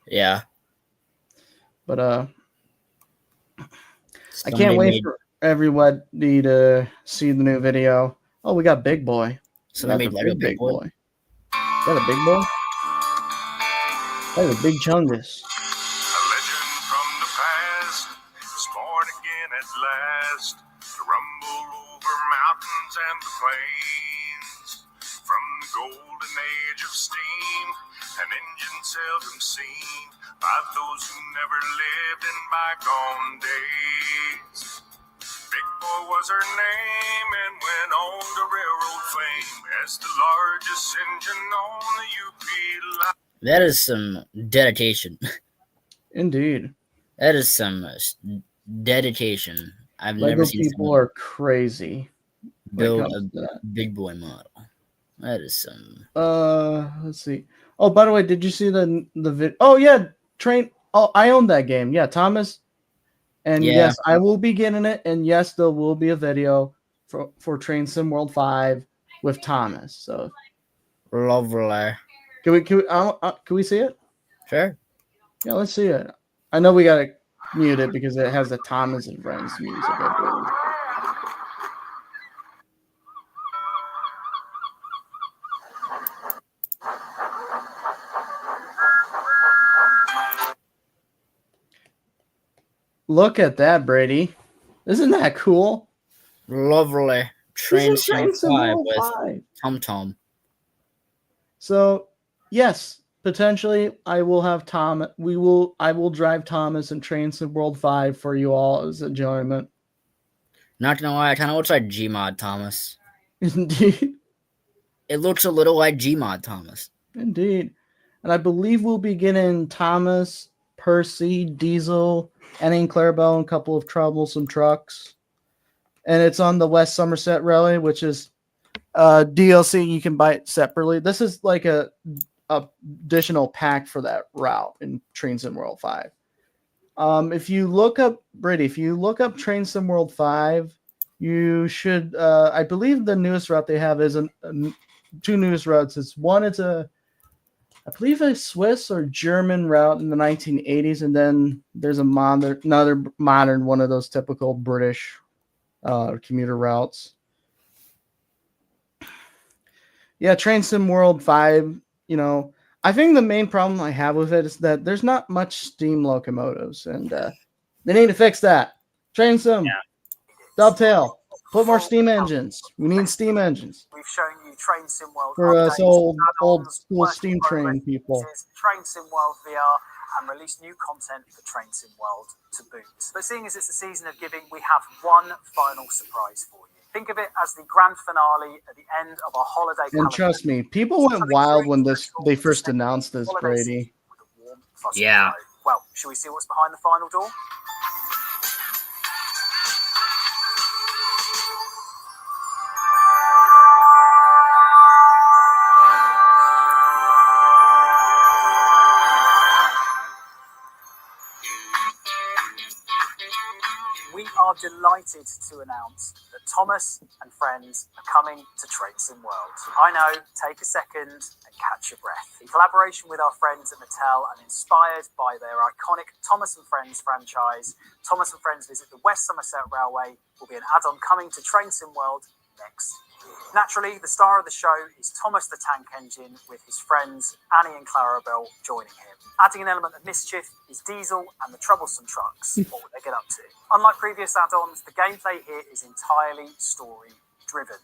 [SPEAKER 1] Yeah.
[SPEAKER 2] But I can't wait for everybody to see the new video. Oh, we got Big Boy.
[SPEAKER 1] So they made Lego Big Boy.
[SPEAKER 2] Is that a Big Boy? That's a big chungus.
[SPEAKER 3] A legend from the past is born again at last to rumble over mountains and the plains. From the golden age of steam, an engine seldom seen by those who never lived in bygone days. Big Boy was her name and went on to railroad fame as the largest engine on the UP line.
[SPEAKER 1] That is some dedication.
[SPEAKER 2] Indeed.
[SPEAKER 1] That is some dedication. I've
[SPEAKER 2] Lego
[SPEAKER 1] never seen
[SPEAKER 2] people are crazy.
[SPEAKER 1] build a Big Boy model. That is some.
[SPEAKER 2] Let's see. Oh, by the way, did you see the video? Oh yeah, train. Oh, I own that game. Yeah, Thomas. And
[SPEAKER 1] Yeah.
[SPEAKER 2] yes, I will be getting it. And yes, there will be a video for Train Sim World 5 with Thomas. So
[SPEAKER 1] Lovely.
[SPEAKER 2] Can we see it?
[SPEAKER 1] Sure.
[SPEAKER 2] Yeah, let's see it. I know we gotta mute it because it has the Thomas and Friends music, I believe. Look at that, Brady. Isn't that cool?
[SPEAKER 1] Lovely. Train Sim 5 with
[SPEAKER 2] 5.
[SPEAKER 1] Tum Tum.
[SPEAKER 2] So, yes, potentially I will have I will drive Thomas and Train Sim World 5 for you all as enjoyment.
[SPEAKER 1] Not gonna lie, it kind of looks like Gmod Thomas.
[SPEAKER 2] Indeed.
[SPEAKER 1] It looks a little like Gmod Thomas.
[SPEAKER 2] Indeed. And I believe we'll be getting Thomas, Percy, Diesel, and Clarabelle, and a couple of troublesome trucks. And it's on the West Somerset Railway, which is DLC. You can buy it separately. This is like a additional pack for that route in Train Sim World 5. If you look up Train Sim World 5, you should I believe the newest route they have is two newest routes. I believe a Swiss or German route in the 1980s, and then there's another modern one of those typical British commuter routes. Yeah, Train Sim World 5, I think the main problem I have with it is that there's not much steam locomotives, and they need to fix that. Train Sim, Dovetail, put more steam engines. We need steam engines.
[SPEAKER 6] We've shown you Train Sim World
[SPEAKER 2] For us
[SPEAKER 6] updates,
[SPEAKER 2] old
[SPEAKER 6] add-ons,
[SPEAKER 2] school
[SPEAKER 6] work in
[SPEAKER 2] steam train
[SPEAKER 6] progress
[SPEAKER 2] people.
[SPEAKER 6] features, Train Sim World VR, and release new content for Train Sim World to boot. But seeing as it's the season of giving, we have one final surprise for you. Think of it as the grand finale at the end of our holiday
[SPEAKER 2] And
[SPEAKER 6] calendar.
[SPEAKER 2] trust me, people went wild when they first announced this,
[SPEAKER 6] Holiday
[SPEAKER 2] Brady.
[SPEAKER 6] season with a warm, fuzzy
[SPEAKER 1] Yeah.
[SPEAKER 6] glow. Well, shall we see what's behind the final door? are delighted to announce that Thomas and friends are coming to Train Sim World. I know, take a second and catch your breath. In collaboration with our friends at Mattel and inspired by their iconic Thomas and Friends franchise, Thomas and Friends Visit the West Somerset Railway will be an add-on coming to Train Sim World next year. Naturally, the star of the show is Thomas the Tank Engine, with his friends Annie and Clarabelle joining him. Adding an element of mischief is Diesel and the Troublesome Trucks. What will they get up to? Unlike previous add-ons, the gameplay here is entirely story-driven.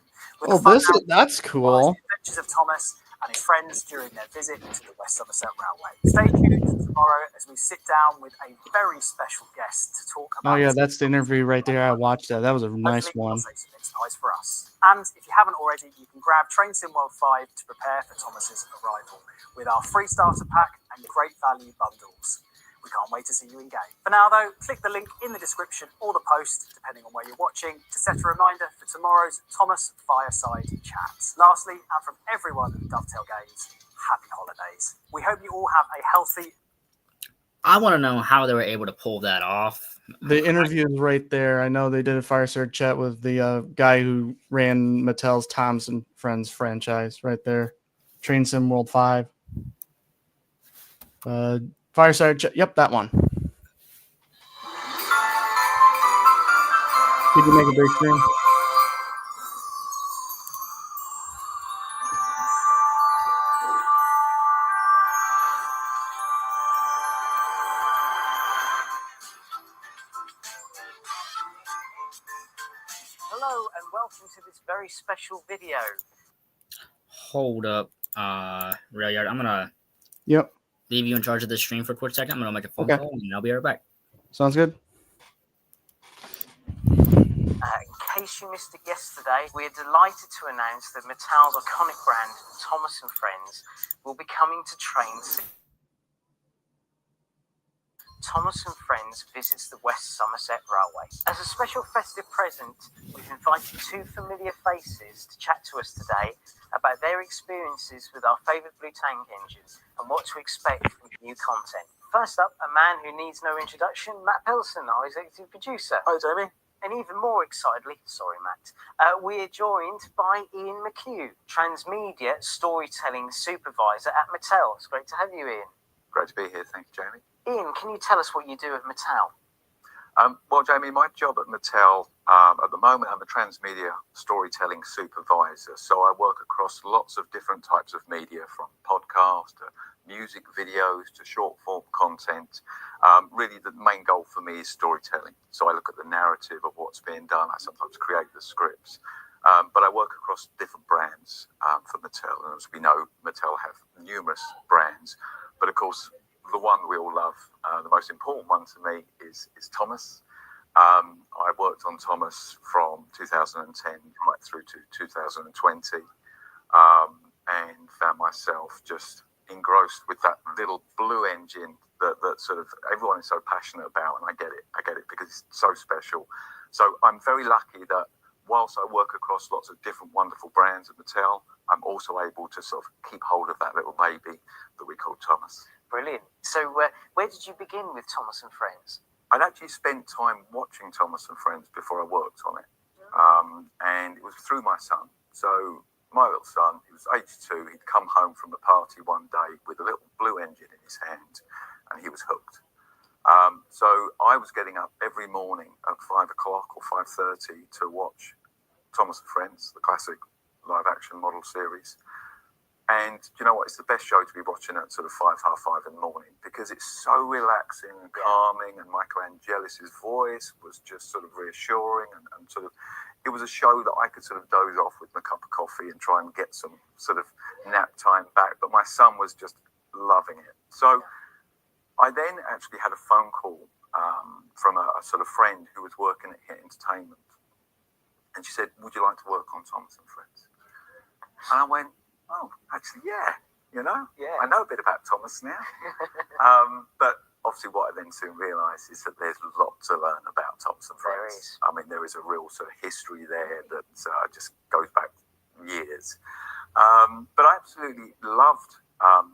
[SPEAKER 2] That's cool.
[SPEAKER 6] The adventures of Thomas and his friends during their visit to the West Somerset Railway. Stay tuned tomorrow as we sit down with a very special guest to talk about.
[SPEAKER 2] Oh yeah, that's the interview right there. I watched that. That was a nice one.
[SPEAKER 6] It's nice for us. And if you haven't already, you can grab Train Sim World 5 to prepare for Thomas's arrival with our free starter pack and great value bundles. We can't wait to see you in game. For now, though, click the link in the description or the post, depending on where you're watching, to set a reminder for tomorrow's Thomas Fireside Chat. Lastly, and from everyone at Dovetail Games, happy holidays. We hope you all have a healthy...
[SPEAKER 1] I want to know how they were able to pull that off.
[SPEAKER 2] The interview is right there. I know they did a Fireside Chat with the guy who ran Mattel's Thomas and Friends franchise right there. Train Sim World 5. Fireside Chat. Yep, that one. Did you make a big screen?
[SPEAKER 5] Hello and welcome to this very special video.
[SPEAKER 1] Hold up, Railyard. I'm gonna leave you in charge of this stream for a quick second. I'm gonna make a phone call and I'll be right back.
[SPEAKER 2] Sounds good.
[SPEAKER 5] In case you missed it yesterday, we are delighted to announce that Mattel's iconic brand, Thomas and Friends, will be coming to Train Sim. Thomas and Friends visits the West Somerset Railway. As a special festive present, we've invited two familiar faces to chat to us today about their experiences with our favourite blue tank engines and what to expect from new content. First up, a man who needs no introduction, Matt Pilson, our executive producer.
[SPEAKER 6] Hi, Jamie.
[SPEAKER 5] And even more excitedly, sorry, Matt, we are joined by Ian McHugh, Transmedia Storytelling Supervisor at Mattel. It's great to have you, Ian.
[SPEAKER 7] Great to be here. Thank you, Jamie.
[SPEAKER 5] Ian, can you tell us what you do at Mattel?
[SPEAKER 7] Well, Jamie, my job at Mattel, at the moment, I'm a transmedia storytelling supervisor. So I work across lots of different types of media, from podcast to music videos to short form content. Really, the main goal for me is storytelling. So I look at the narrative of what's being done. I sometimes create the scripts. But I work across different brands for Mattel. And as we know, Mattel have numerous brands. But of course, the one we all love, the most important one to me is Thomas. I worked on Thomas from 2010 right through to 2020 and found myself just engrossed with that little blue engine that sort of everyone is so passionate about, and I get it because it's so special. So I'm very lucky that whilst I work across lots of different wonderful brands at Mattel, I'm also able to sort of keep hold of that little baby that we call Thomas.
[SPEAKER 5] Brilliant. So where did you begin with Thomas and Friends?
[SPEAKER 7] I'd actually spent time watching Thomas and Friends before I worked on it. And it was through my son. So my little son, he was age 2, he'd come home from a party one day with a little blue engine in his hand, and he was hooked. So I was getting up every morning at 5 o'clock or 5:30 to watch Thomas and Friends, the classic live action model series. And you know what? It's the best show to be watching at sort of 5:30 in the morning, because it's so relaxing and calming, and Michelangelis' voice was just sort of reassuring, and sort of, it was a show that I could sort of doze off with my cup of coffee and try and get some sort of nap time back. But my son was just loving it. So I then actually had a phone call from a sort of friend who was working at Hit Entertainment. And she said, "Would you like to work on Thomas and Friends?" And I went, "Oh, actually, yeah, I know a bit about Thomas now." But obviously what I then soon realised is that there's a lot to learn about Thomas and Friends. I mean, there is a real sort of history there that just goes back years. But I absolutely loved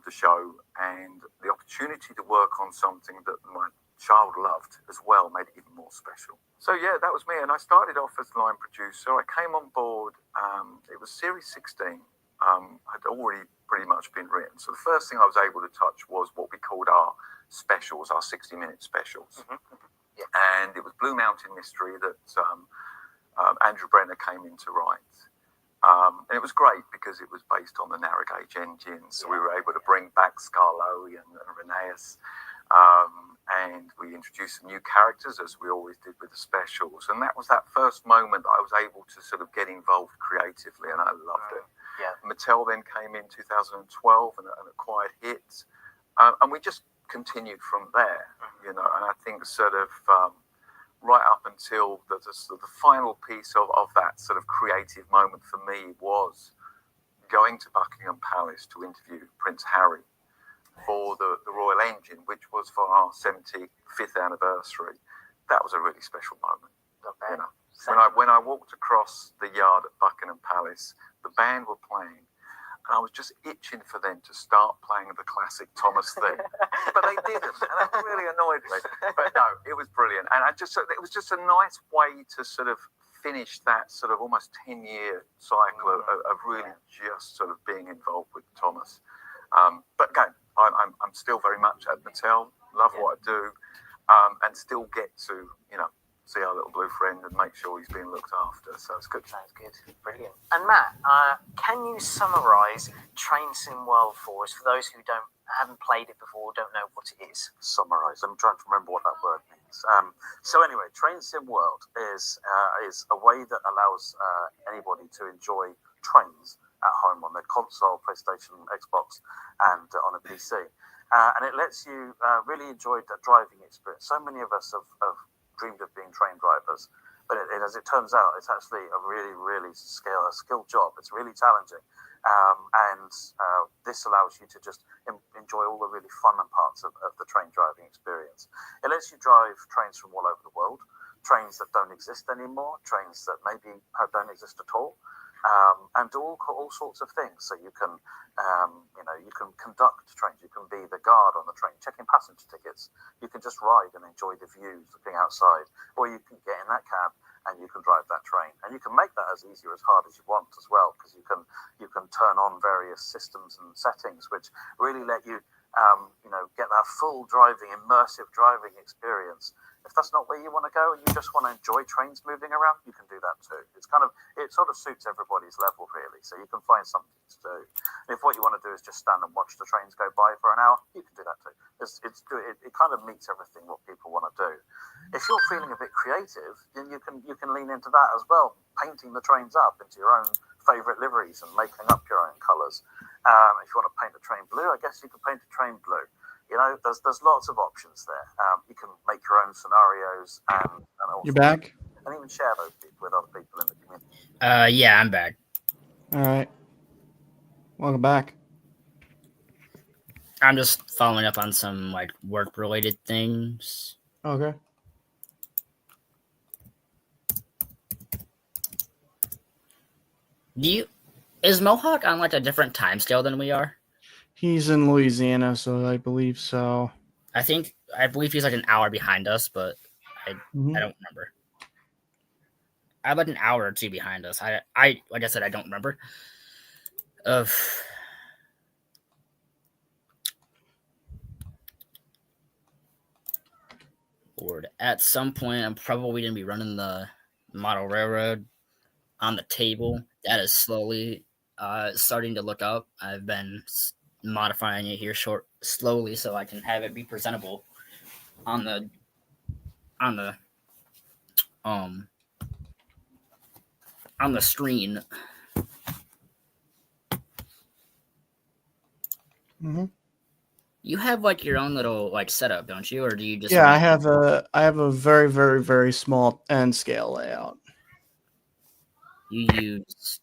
[SPEAKER 7] the show, and the opportunity to work on something that my child loved as well made it even more more special. So yeah, that was me, and I started off as line producer. I came on board. It was Series 16. Had already pretty much been written. So the first thing I was able to touch was what we called our specials, our 60-minute specials. Yeah. And it was Blue Mountain Mystery that Andrew Brenner came in to write. And it was great because it was based on the narrow gauge engine. So we were able to bring back Scarlo and Rheneas. And we introduced some new characters, as we always did with the specials. And that was that first moment that I was able to sort of get involved creatively, and I loved it. Yeah. Mattel then came in 2012 and acquired Hits. And we just continued from there, you know. And I think sort of right up until the final piece of that sort of creative moment for me was going to Buckingham Palace to interview Prince Harry for the Royal Engine, which was for our 75th anniversary. That was a really special moment. You know, when I walked across the yard at Buckingham Palace, the band were playing, and I was just itching for them to start playing the classic Thomas theme, but they didn't, and that really annoyed me. But no, it was brilliant, and it was just a nice way to sort of finish that sort of almost 10-year cycle of really just sort of being involved with Thomas. But again, I'm still very much at Mattel, love what I do, and still get to, you know, see our little blue friend and make sure he's being looked after. So it's good.
[SPEAKER 5] Sounds good. Brilliant. And Matt, can you summarise Train Sim World for us, for those who haven't played it before, don't know what it is?
[SPEAKER 8] Summarise. I'm trying to remember what that word means. So anyway, Train Sim World is a way that allows anybody to enjoy trains at home on their console, PlayStation, Xbox, and on a PC. And it lets you really enjoy the driving experience. So many of us have dreamed of being train drivers, but as it turns out, it's actually a really, really skilled job. It's really challenging. And this allows you to just enjoy all the really fun parts of the train driving experience. It lets you drive trains from all over the world, trains that don't exist anymore, trains that maybe don't exist at all. And do all sorts of things. So you can, you can conduct trains. You can be the guard on the train, checking passenger tickets. You can just ride and enjoy the views, looking outside, or you can get in that cab and you can drive that train. And you can make that as easy or as hard as you want as well, because you can turn on various systems and settings which really let you, get that full driving, immersive driving experience. If that's not where you want to go and you just want to enjoy trains moving around, you can do that too. It sort of suits everybody's level, really. So you can find something to do. And if what you want to do is just stand and watch the trains go by for an hour, you can do that too. It kind of meets everything what people want to do. If you're feeling a bit creative, then you can lean into that as well, painting the trains up into your own favourite liveries and making up your own colours. If you want to paint a train blue, I guess you can paint a train blue. You know, there's lots of options there. You can make your own scenarios and also,
[SPEAKER 2] You're back?
[SPEAKER 8] and even share those with other people in the community.
[SPEAKER 1] Yeah, I'm back.
[SPEAKER 2] All right. Welcome back.
[SPEAKER 1] I'm just following up on some like work-related things.
[SPEAKER 2] Okay.
[SPEAKER 1] Is Mohawk on like a different time scale than we are?
[SPEAKER 2] He's in Louisiana, so I believe so.
[SPEAKER 1] I believe he's like an hour behind us, but I don't remember. I'm like an hour or two behind us. I like I said, I don't remember. Lord, at some point, I'm probably gonna be running the model railroad on the table. That is slowly starting to look up. I've been modifying it here slowly so I can have it be presentable on the screen.
[SPEAKER 2] Mm-hmm.
[SPEAKER 1] You have like your own little like setup, don't you? Or do you just?
[SPEAKER 2] Yeah, I have a very, very, very small N scale layout.
[SPEAKER 1] You use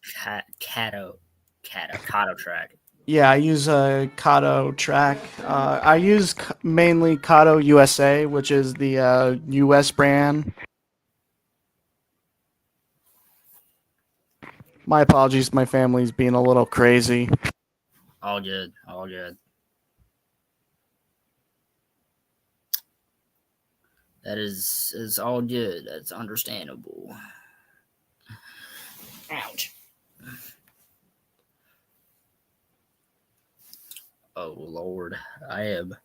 [SPEAKER 1] Kato track.
[SPEAKER 2] Yeah, I use a Kato track. I use mainly Kato USA, which is the US brand. My apologies, my family's being a little crazy.
[SPEAKER 1] All good, all good. That is all good. That's understandable. Ouch. Oh Lord, I am.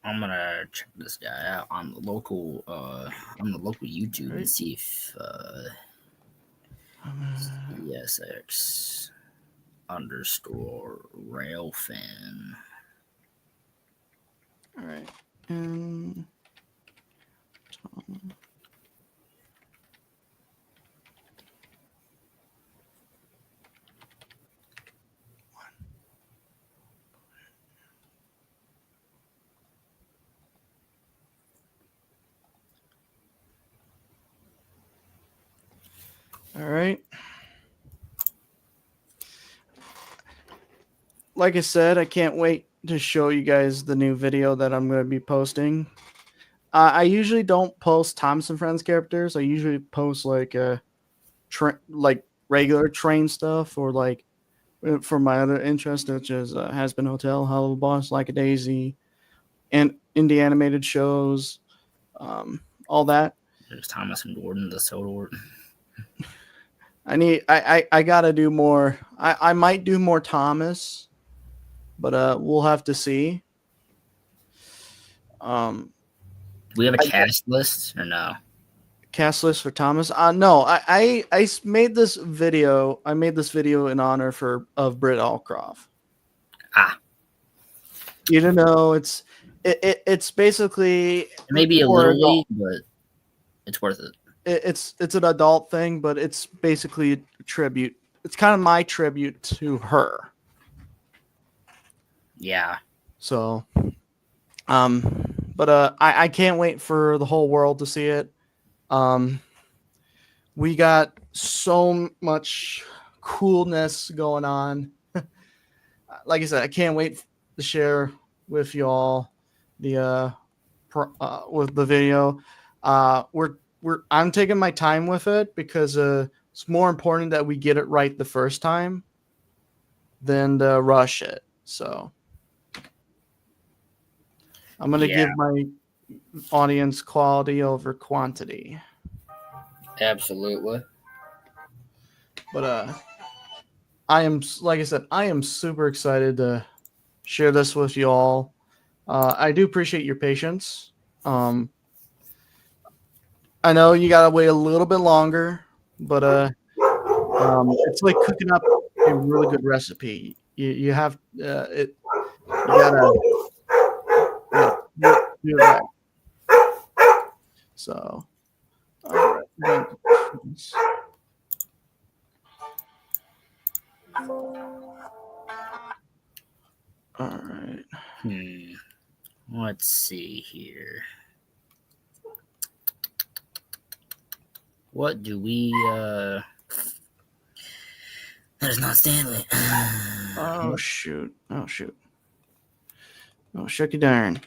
[SPEAKER 1] I'm gonna check this guy out on the local YouTube and
[SPEAKER 2] Right.
[SPEAKER 1] see if CSX underscore railfan.
[SPEAKER 2] All right. And all right. Like I said, I can't wait to show you guys the new video that I'm going to be posting. I usually don't post Thomas and Friends characters. I usually post like like regular train stuff, or like for my other interests, such as Has Been Hotel, Hello Boss, Like a Daisy, and indie animated shows, all that.
[SPEAKER 1] There's Thomas and Gordon, the Soda.
[SPEAKER 2] I gotta do more. I might do more Thomas, but we'll have to see.
[SPEAKER 1] Do we have a cast list or no?
[SPEAKER 2] Cast list for Thomas? No. I made this video. I made this video in honor of Britt Allcroft.
[SPEAKER 1] Ah,
[SPEAKER 2] You don't know, it's basically
[SPEAKER 1] maybe a little late, but it's worth it.
[SPEAKER 2] It's an adult thing, but it's basically a tribute. It's kind of my tribute to her.
[SPEAKER 1] Yeah.
[SPEAKER 2] So, but I can't wait for the whole world to see it. We got so much coolness going on. Like I said, I can't wait to share with y'all the with the video. I'm taking my time with it because it's more important that we get it right the first time than to rush it. So I'm gonna give my audience quality over quantity.
[SPEAKER 1] Absolutely.
[SPEAKER 2] But I am, like I said, I am super excited to share this with you all. I do appreciate your patience. I know you gotta wait a little bit longer, but it's like cooking up a really good recipe. You have it. You gotta do that. So, all right. All right.
[SPEAKER 1] Let's see here. What do we that is not Stanley.
[SPEAKER 2] Oh shoot. Oh shoot. Oh shucky darn.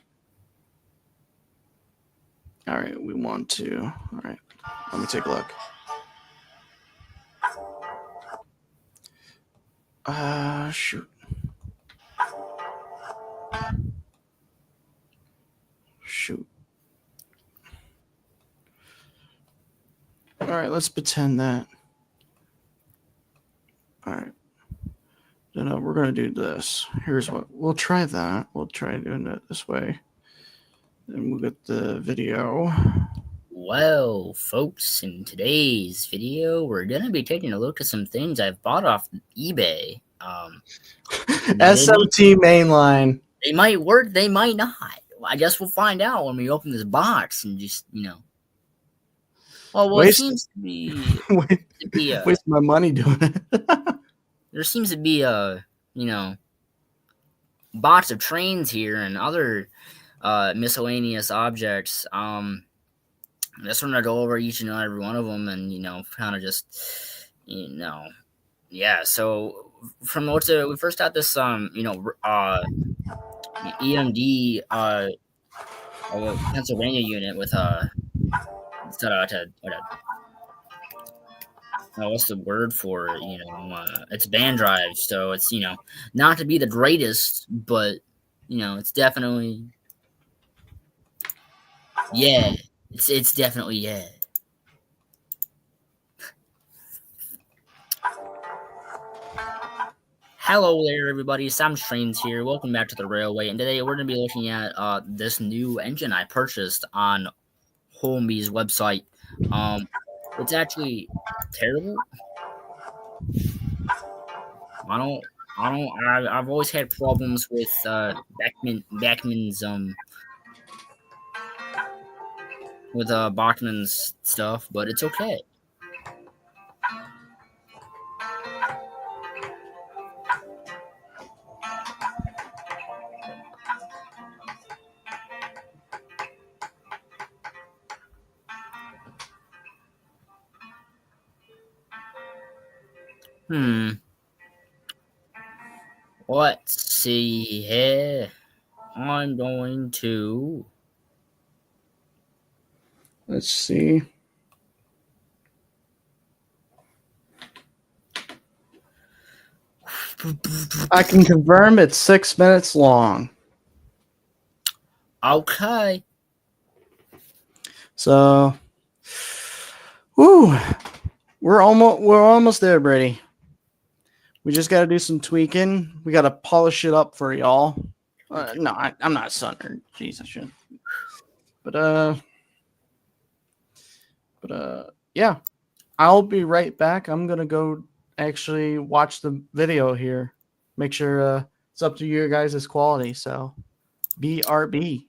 [SPEAKER 2] All right, we want to. All right. Let me take a look. Shoot. Shoot. All right, let's pretend that. All right. No, we're going to do this. Here's what we'll try that. We'll try doing it this way. Then we'll get the video.
[SPEAKER 1] Well, folks, in today's video, we're going to be taking a look at some things I've bought off eBay.
[SPEAKER 2] SMT mainline.
[SPEAKER 1] They might work, they might not. I guess we'll find out when we open this box and just, Well, it seems to be.
[SPEAKER 2] Waste my money doing it.
[SPEAKER 1] There seems to be a, box of trains here and other miscellaneous objects. I just want to go over each and every one of them and, kind of just, yeah. So from we first got this, EMD Pennsylvania unit with what's the word for it? It's band drive, so it's not to be the greatest, but it's definitely yeah. It's definitely yeah. Hello there, everybody. Sam Strains here. Welcome back to the Railway, and today we're going to be looking at this new engine I purchased on Homie's website. It's actually terrible. I've always had problems with Bachman's with Bachman's stuff, but it's okay. Let's see here. I'm going to.
[SPEAKER 2] Let's see. I can confirm it's 6 minutes long.
[SPEAKER 1] Okay.
[SPEAKER 2] So, we're almost there, Brady. We just got to do some tweaking. We got to polish it up for y'all. No, I'm not Sunner. Jeez, I shouldn't. But yeah, I'll be right back. I'm gonna go actually watch the video here. Make sure it's up to your guys' quality. So, BRB.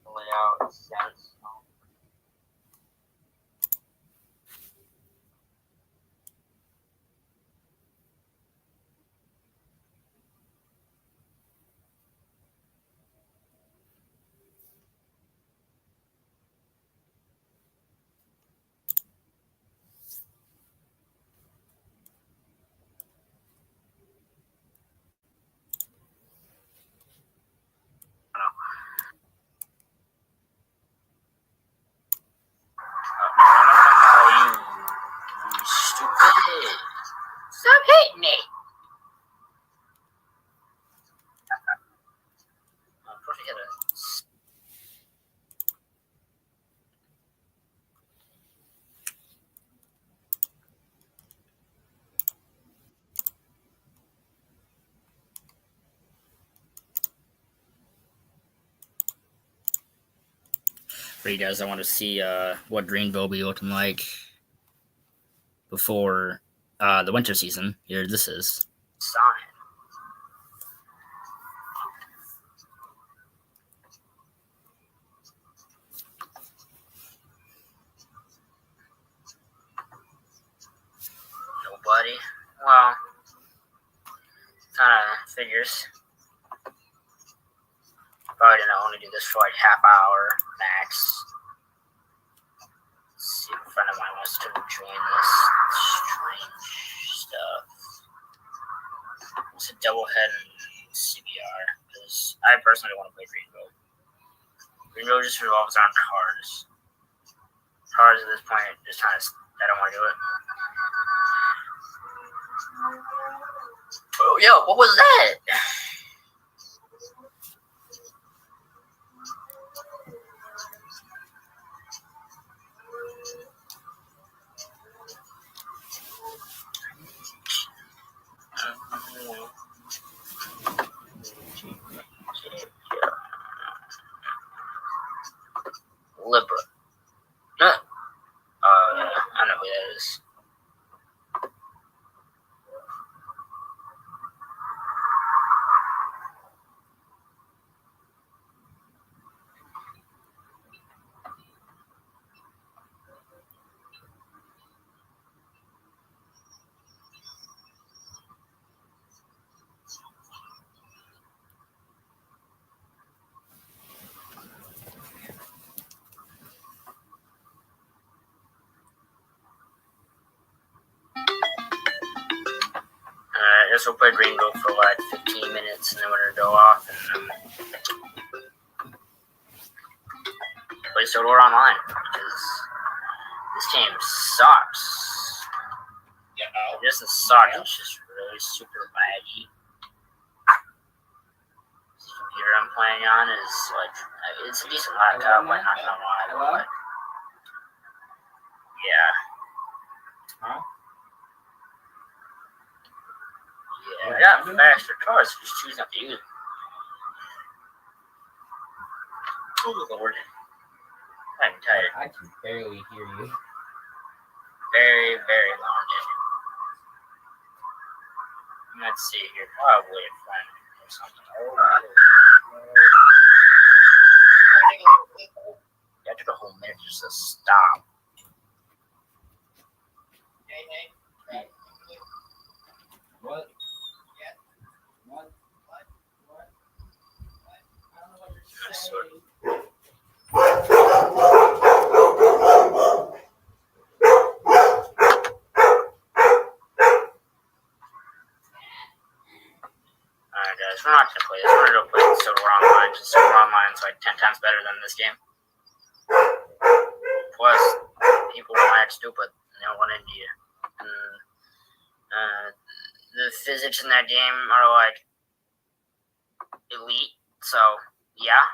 [SPEAKER 1] Layout sense. Stop hitting me! For you guys, I want to see what Greenville will be looking like before the winter season. Here, this is sign. Nobody. Well, kind of figures. Probably gonna only do this for like half hour max. Let's see if a friend of mine wants to join this strange stuff. It's a double head in CBR because I personally want to play Greenville. Greenville just revolves around cars. Cars at this point, just kind of, I don't want to do it. Oh, yo, what was that? Libra. Yeah, I know who that is. guess we'll play Greenville for like 15 minutes, and then we're gonna go off and play Solar Online because this game sucks. It doesn't suck. It's just really super laggy. The computer I'm playing on is like it's a decent laptop. I'm not gonna lie, but yeah.
[SPEAKER 9] Huh?
[SPEAKER 1] Yeah, I got faster cars, just choose not to use them. Oh Lord. I'm tired.
[SPEAKER 9] I can barely hear you.
[SPEAKER 1] Very, very long day. Let's see here. Probably a friend or something. That took a whole minute just to stop.
[SPEAKER 9] What?
[SPEAKER 1] Alright guys, we're not gonna play this. We're gonna go play Solar Online. Solar Online's like 10 times better than this game. Plus, people don't act stupid and they'll run into you. And the physics in that game are like elite. So yeah,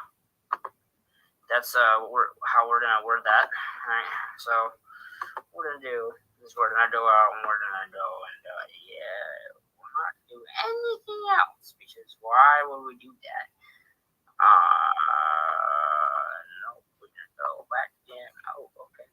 [SPEAKER 1] that's how we're gonna word that. Alright, so what we're gonna do is we're gonna go out and we're gonna go and yeah, we're not gonna do anything else because why would we do that? No, we're gonna go back again. Oh, okay.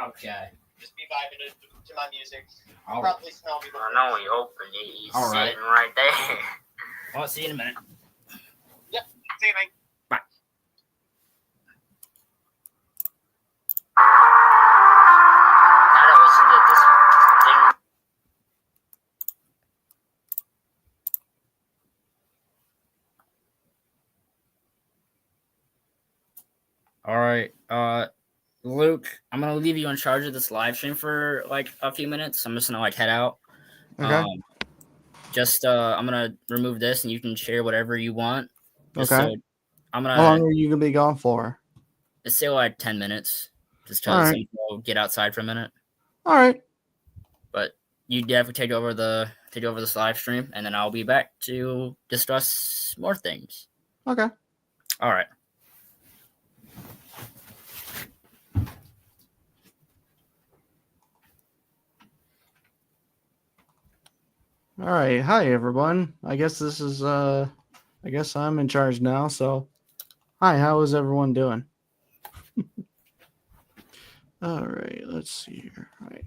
[SPEAKER 9] Okay.
[SPEAKER 10] Just be vibing to my music.
[SPEAKER 9] All right.
[SPEAKER 10] Probably smell me.
[SPEAKER 1] I know we open it. He's
[SPEAKER 9] All right.
[SPEAKER 1] sitting right there.
[SPEAKER 9] Well, I'll see you in a minute.
[SPEAKER 10] Yep. See you, mate.
[SPEAKER 1] Now to listen to this thing. All right, Luke, I'm gonna leave you in charge of this live stream for like a few minutes. I'm just gonna like head out.
[SPEAKER 2] Okay.
[SPEAKER 1] I'm gonna remove this, and you can share whatever you want. Just
[SPEAKER 2] Okay.
[SPEAKER 1] So I'm
[SPEAKER 2] How long
[SPEAKER 1] gonna
[SPEAKER 2] are you gonna be gone for?
[SPEAKER 1] say like 10 minutes, just
[SPEAKER 2] All
[SPEAKER 1] because
[SPEAKER 2] right.
[SPEAKER 1] we'll get outside for a minute.
[SPEAKER 2] All right.
[SPEAKER 1] But you definitely take over this live stream, and then I'll be back to discuss more things.
[SPEAKER 2] Okay.
[SPEAKER 1] All right.
[SPEAKER 2] All right. Hi everyone. I guess this is I guess I'm in charge now, so hi, how is everyone doing? All right, let's see here. All right.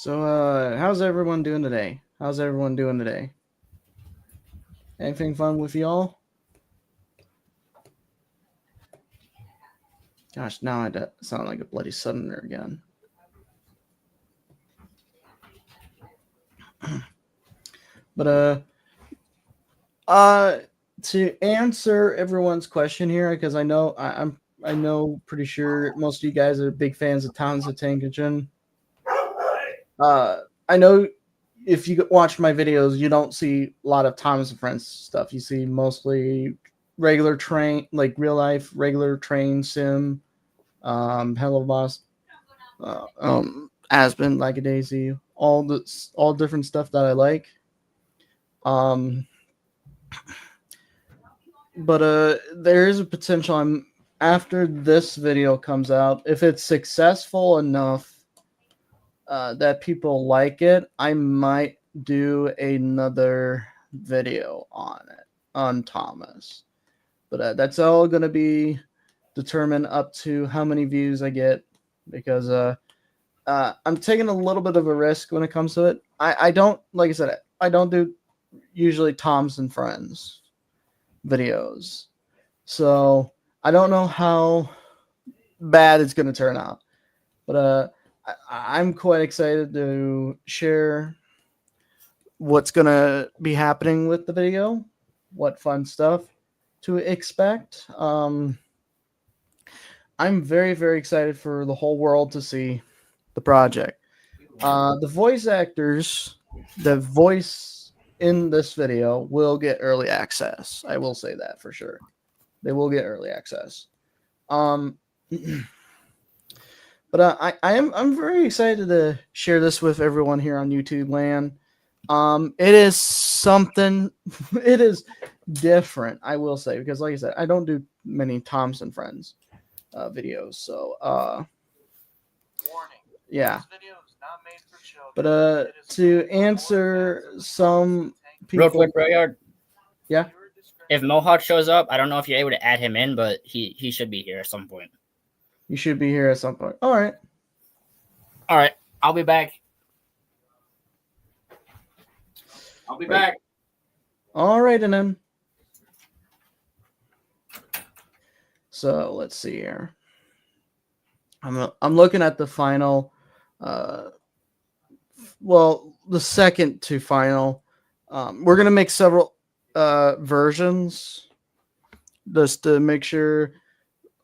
[SPEAKER 2] So, how's everyone doing today? How's everyone doing today? Anything fun with y'all? Gosh, now I sound like a bloody southerner again. But to answer everyone's question here, because I know I know pretty sure most of you guys are big fans of Towns of Tankagen. I know if you watch my videos, you don't see a lot of Thomas and Friends stuff. You see mostly regular train, like real life, regular train sim, Hello Boss, Aspen, Like a Daisy, all different stuff that I like. But there is a potential. After this video comes out, if it's successful enough that people like it, I might do another video on it, on Thomas. But that's all going to be determined up to how many views I get, because I'm taking a little bit of a risk when it comes to it. I don't, like I said, I don't do usually Tom's and Friends videos. So I don't know how bad it's going to turn out. But I'm quite excited to share what's going to be happening with the video, what fun stuff to expect. I'm very, very excited for the whole world to see the project. The voice actors, the voice in this video will get early access. I will say that for sure. They will get early access. But I'm very excited to share this with everyone here on YouTube land. It is something. It is different, I will say, because like I said, I don't do many Thomas and Friends videos. So
[SPEAKER 6] Warning.
[SPEAKER 2] yeah.
[SPEAKER 6] This video is not made for children.
[SPEAKER 2] But
[SPEAKER 6] It is
[SPEAKER 2] to
[SPEAKER 6] for all
[SPEAKER 2] answer
[SPEAKER 6] fans of
[SPEAKER 2] some
[SPEAKER 1] Real
[SPEAKER 2] people,
[SPEAKER 1] quick, Rayard.
[SPEAKER 2] Yeah.
[SPEAKER 1] If Mohawk shows up, I don't know if you're able to add him in, but he should be here at some point.
[SPEAKER 2] you should be here at some point. All right.
[SPEAKER 1] All right, I'll be back. I'll be back.
[SPEAKER 2] All right, and then. So let's see here. I'm looking at the final, well, the second to final. We're gonna make several versions just to make sure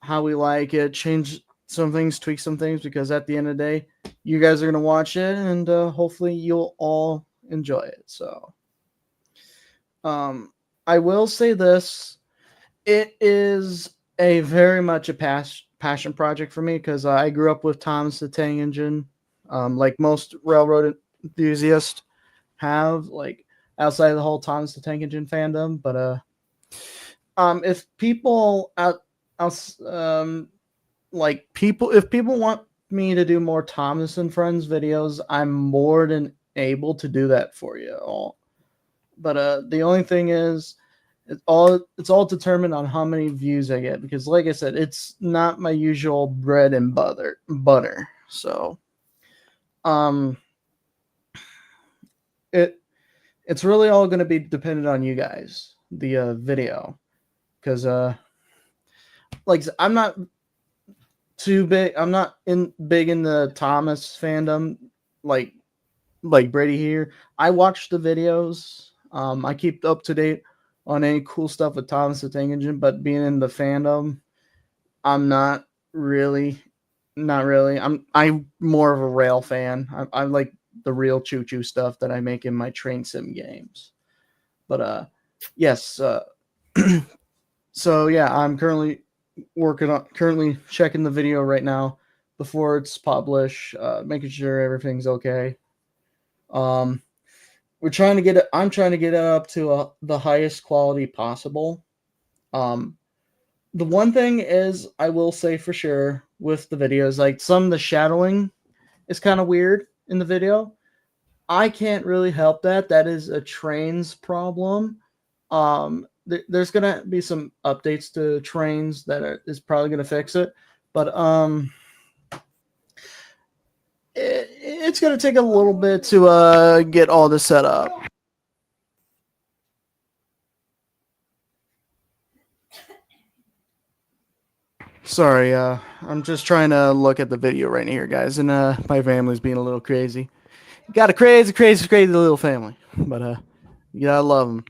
[SPEAKER 2] how we like it, change some things, tweak some things, because at the end of the day, you guys are gonna watch it, and hopefully you'll all enjoy it. So, I will say this: it is a very much a passion project for me, because I grew up with Thomas the Tank Engine, like most railroad enthusiasts have, like outside of the whole Thomas the Tank Engine fandom. But if people if people want me to do more Thomas and Friends videos, I'm more than able to do that for you all. But the only thing is, it's all determined on how many views I get, because like I said, it's not my usual bread and butter. So it's really all going to be dependent on you guys, the video, because like I'm not too big. I'm not big in the Thomas fandom like Brady here. I watch the videos. I keep up to date on any cool stuff with Thomas the Tank Engine, but being in the fandom, I'm not really. I'm more of a rail fan. I like the real choo-choo stuff that I make in my train sim games. But yes. So yeah, I'm currently checking the video right now before it's published, making sure everything's okay. I'm trying to get it up to the highest quality possible. The one thing is, I will say for sure with the videos, like some of the shadowing is kind of weird in the video. I can't really help that. That is a train's problem. There's gonna be some updates to trains that is probably gonna fix it, but it's gonna take a little bit to get all this set up. Sorry, I'm just trying to look at the video right here, guys, and my family's being a little crazy. Got a crazy, crazy, crazy little family, but you gotta love them.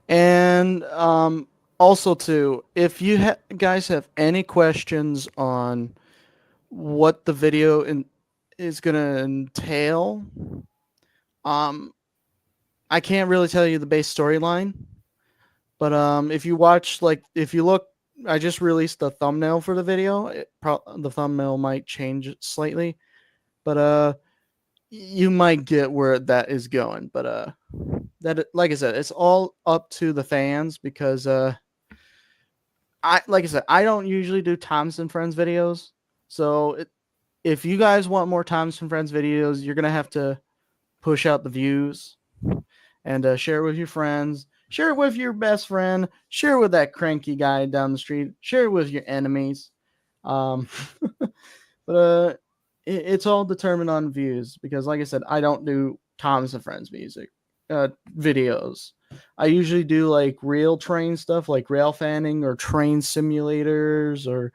[SPEAKER 2] And also, too, if you guys have any questions on what the video is going to entail, I can't really tell you the base storyline. But if you watch, like, if you look, I just released the thumbnail for the video. The thumbnail might change slightly, but you might get where that is going. But like I said, it's all up to the fans because like I said, I don't usually do Thomas and Friends videos. So if you guys want more Thomas and Friends videos, you're gonna have to push out the views and share it with your friends. Share it with your best friend. Share it with that cranky guy down the street. Share it with your enemies. But it's all determined on views because, like I said, I don't do Thomas and Friends music videos. I usually do like real train stuff, like rail fanning or train simulators, or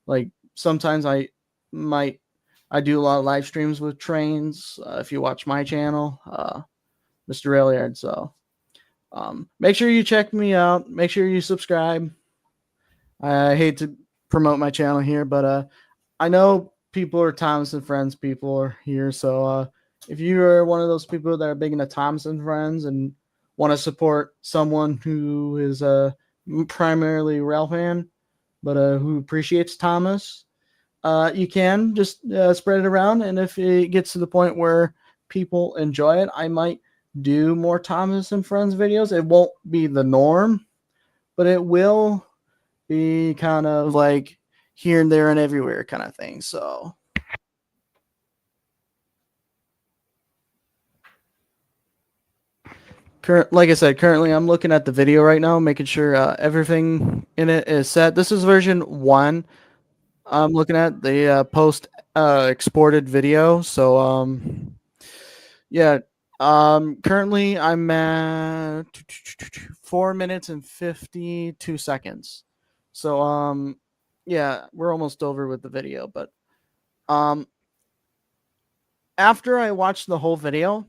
[SPEAKER 2] like sometimes I do a lot of live streams with trains. If you watch my channel, Mr. Railyard, so. Make sure you check me out. Make sure you subscribe. I hate to promote my channel here, but I know people are Thomas and Friends people are here. So if you are one of those people that are big into Thomas and Friends and want to support someone who is primarily Ralph fan, but who appreciates Thomas, you can just spread it around. And if it gets to the point where people enjoy it, I might do more Thomas and Friends videos. It won't be the norm, but it will be kind of like here and there and everywhere kind of thing. So like I said, currently I'm looking at the video right now, making sure everything in it is set. This is version 1. I'm looking at the post exported video. So yeah. Currently I'm at 4 minutes and 52 seconds. So yeah, we're almost over with the video, but after I watch the whole video,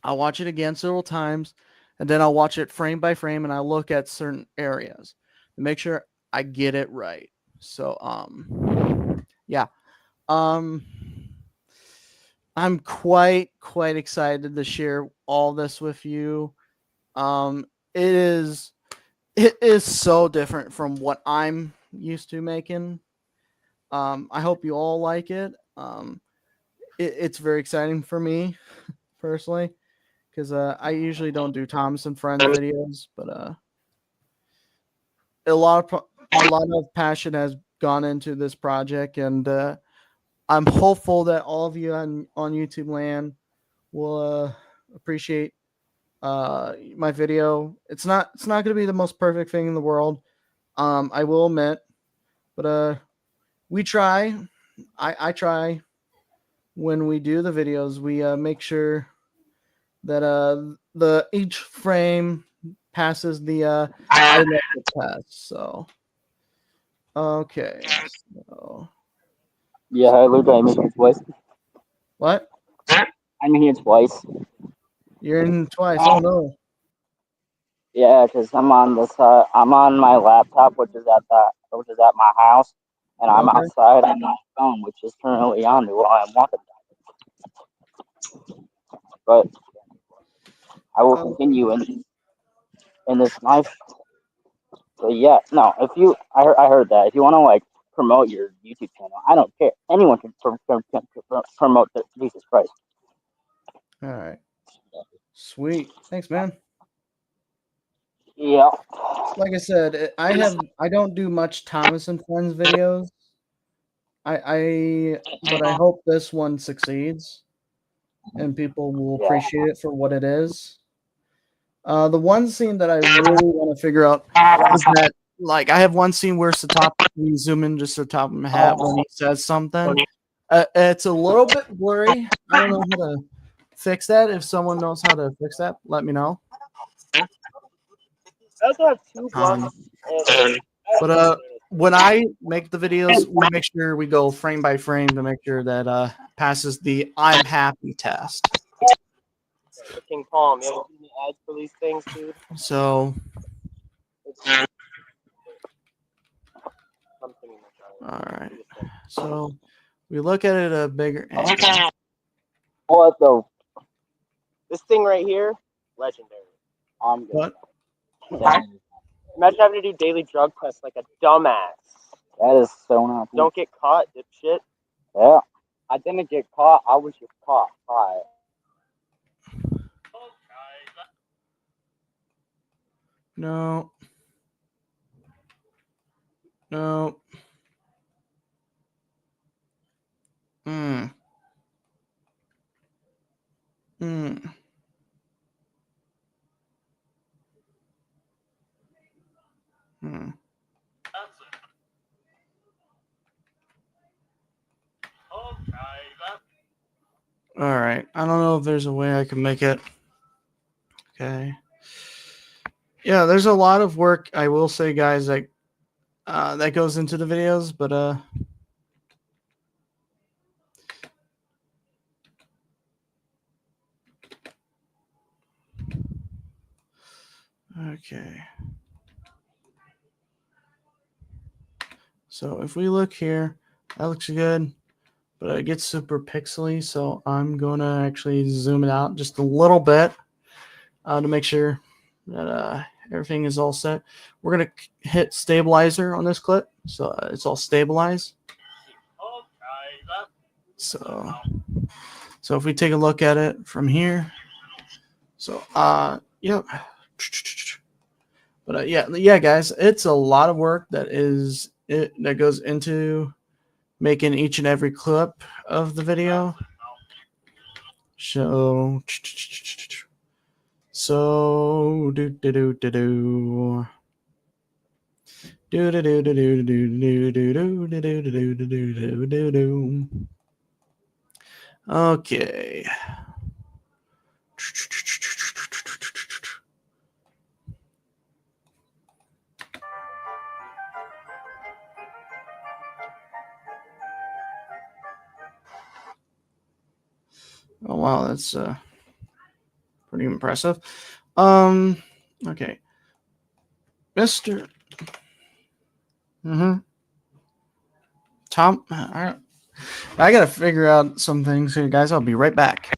[SPEAKER 2] I'll watch it again several times, and then I'll watch it frame by frame, and I'll look at certain areas to make sure I get it right. So yeah. I'm quite excited to share all this with you. It is so different from what I'm used to making. I hope you all like it. It's very exciting for me personally because I usually don't do Thomas and Friends videos, but a lot of passion has gone into this project, and I'm hopeful that all of you on YouTube land will appreciate my video. It's not going to be the most perfect thing in the world, I will admit, but we try. I try. When we do the videos, we make sure that the each frame passes the iMetric test. So okay. So
[SPEAKER 11] Yeah, hi Luke, I'm in here twice.
[SPEAKER 2] what?
[SPEAKER 11] I'm in here twice.
[SPEAKER 2] You're in twice. Oh no.
[SPEAKER 11] Yeah, because I'm on my laptop, which is at my house, and I'm
[SPEAKER 2] Okay.
[SPEAKER 11] outside on my phone, which is currently on me while I'm walking. But I will continue in this life. So yeah, no, I heard that if you want to like promote your YouTube channel, I don't care. Anyone can promote Jesus Christ.
[SPEAKER 2] All right. Sweet. Thanks, man.
[SPEAKER 11] Yeah.
[SPEAKER 2] Like I said, I don't do much Thomas and Friends videos. But I hope this one succeeds and people will
[SPEAKER 11] Yeah.
[SPEAKER 2] appreciate it for what it is. The one scene that I really want to figure out is that, like, I have one scene where it's the top, we zoom in just the top of my hat when he says something. It's a little bit blurry. I don't know how to fix that. If someone knows how to fix that, let me know.
[SPEAKER 12] I also have two blocks.
[SPEAKER 2] But when I make the videos, we make sure we go frame by frame to make sure that passes the I'm happy test.
[SPEAKER 12] King Palm, you haven't seen the ads for these things, dude?
[SPEAKER 2] So,
[SPEAKER 12] Something in the
[SPEAKER 2] all right. So we look at it at a bigger angle.
[SPEAKER 11] What the?
[SPEAKER 12] This thing right here, legendary.
[SPEAKER 11] I'm good.
[SPEAKER 2] What?
[SPEAKER 12] Imagine having to do daily drug tests like a dumbass.
[SPEAKER 11] That is so not.
[SPEAKER 12] Don't get caught, dipshit.
[SPEAKER 11] Yeah. I didn't get caught. I was just caught. Hi.
[SPEAKER 2] No. No. Hmm. Hmm. Hmm. All right. I don't know if there's a way I can make it. Okay. Yeah, there's a lot of work, I will say, guys, that goes into the videos, but okay. So if we look here, that looks good, but it gets super pixely, so I'm going to actually zoom it out just a little bit to make sure that everything is all set. We're going to hit stabilizer on this clip, so it's all stabilized. So if we take a look at it from here, so yep. But yeah, guys, it's a lot of work that goes into making each and every clip of the video. So do do do do do. Do do do do do do do do do do do do do do do. Okay. Oh wow, that's pretty impressive. Okay. Mr. Tom, I gotta figure out some things here, guys. I'll be right back.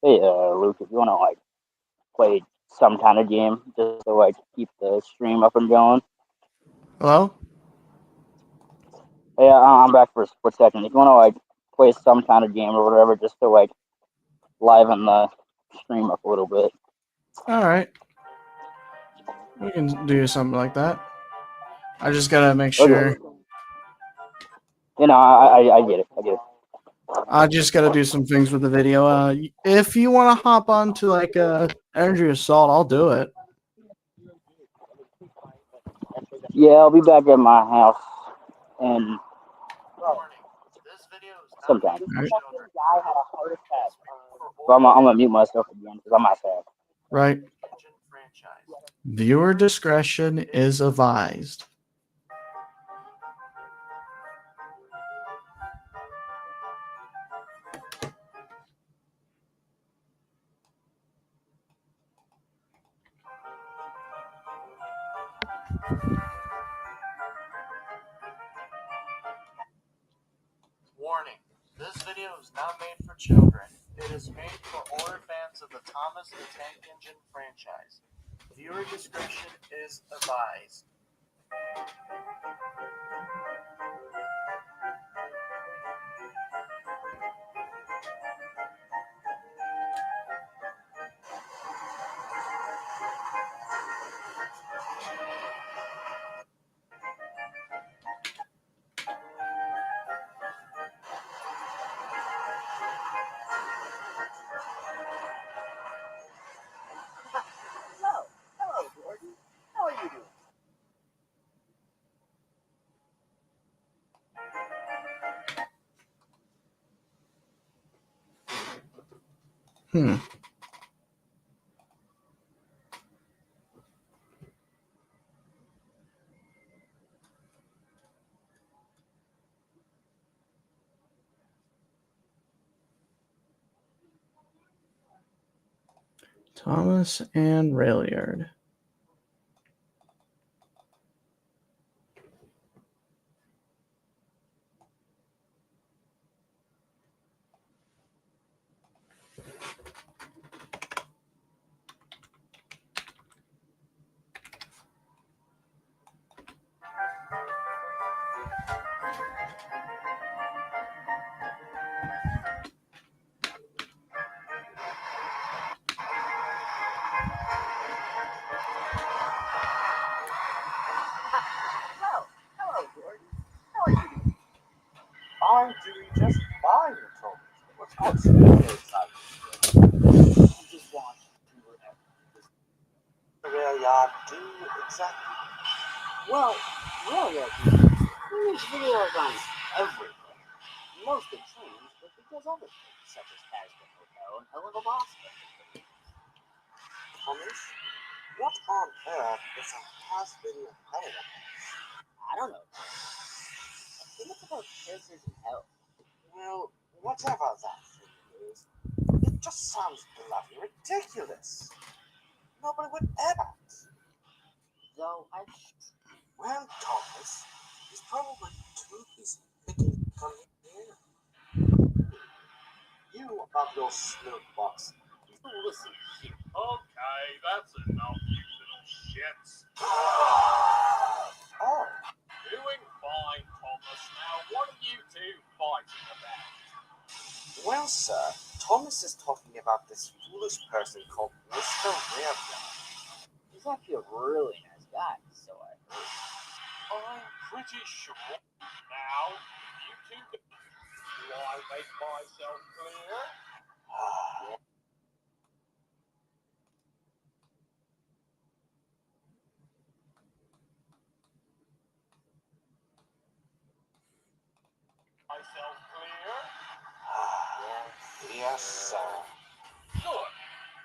[SPEAKER 11] Hey, Luke, if you want to like play some kind of game just to like keep the stream up and going.
[SPEAKER 2] Hello?
[SPEAKER 11] Hey, I'm back for a split second. If you want to like play some kind of game or whatever, just to like liven the stream up a little bit.
[SPEAKER 2] All right. We can do something like that. I just gotta make sure.
[SPEAKER 11] Okay. You know, I get it. I get it.
[SPEAKER 2] I just gotta do some things with the video. If you want to hop on to like Energy Assault, I'll do it.
[SPEAKER 11] Yeah, I'll be back at my house and sometime.
[SPEAKER 2] Right.
[SPEAKER 11] So I'm gonna mute myself again because I'm outside.
[SPEAKER 2] Right. Viewer discretion is advised. Warning. This video is not made for children. It is made for older fans of the Thomas the Tank Engine franchise. Viewer discretion is advised.
[SPEAKER 5] Hello, Gordon. How are you doing?
[SPEAKER 2] Thomas and Railyard.
[SPEAKER 5] Hello, Gordon. How are you doing?
[SPEAKER 8] I'm doing just fine, Thomas. What's so exciting?
[SPEAKER 5] You just watched
[SPEAKER 8] Railyard do exactly.
[SPEAKER 5] Well, there's videos on everything. Mostly trains, but because other things, such as Casper Hotel and Helena Boston.
[SPEAKER 8] Thomas, what on earth is a house video Helena?
[SPEAKER 5] I don't know. I think it's about curses in hell.
[SPEAKER 8] Well, whatever that thing is, it just sounds bloody ridiculous. Nobody would ever.
[SPEAKER 5] Though
[SPEAKER 8] Well, Thomas, he's probably too busy thinking to come here. You about your smoke box.
[SPEAKER 5] listen here.
[SPEAKER 10] Okay, that's enough, you little shits.
[SPEAKER 8] Oh,
[SPEAKER 10] Doing fine, Thomas. Now, what are you two fighting about?
[SPEAKER 8] well, sir, Thomas is talking about this foolish person called Mr. Railyard.
[SPEAKER 5] He's actually a really nice guy, so I heard.
[SPEAKER 10] I'm pretty sure. Now, you two do I make myself clear? Myself clear?
[SPEAKER 8] Yes, sir.
[SPEAKER 10] Good.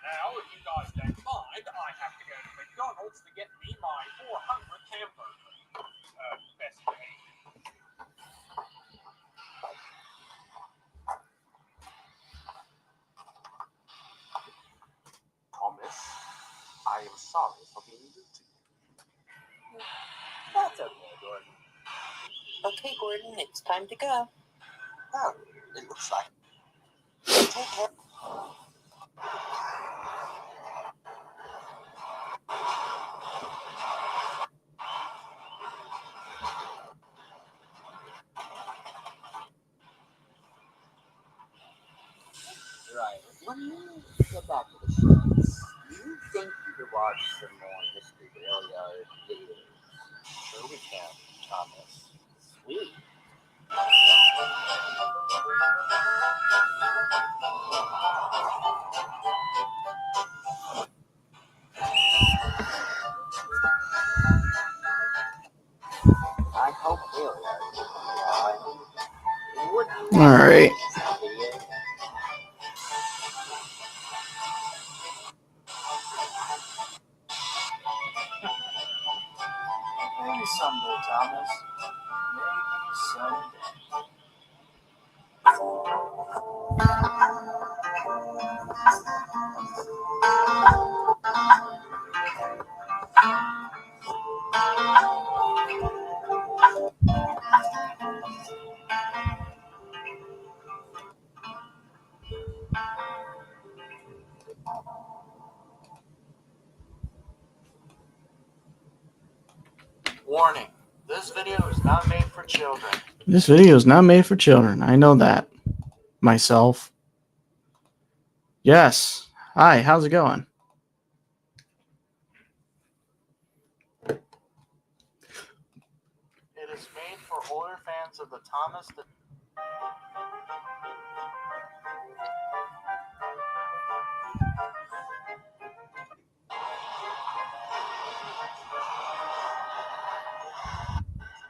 [SPEAKER 10] Now, if you guys don't mind, I have to go to McDonald's to get me my 400th hamburger. Best behaved.
[SPEAKER 8] Thomas, I am sorry for being rude to you.
[SPEAKER 5] That's okay, Gordon. Okay, Gordon, it's time to go.
[SPEAKER 8] Oh, it looks like. Take care.
[SPEAKER 11] Right. Let me get back to the shows. Do you think you could watch some more Mystery Railroad videos? Sure we can, Thomas. Sweet. I hope Railroad. Would you
[SPEAKER 2] All right.
[SPEAKER 11] video?
[SPEAKER 6] Maybe someday, Thomas. Maybe someday.
[SPEAKER 2] Warning. This video is not made for children. This video is not made for children. I know that. Myself. Yes. Hi, how's it going? It is made for older fans of the Thomas the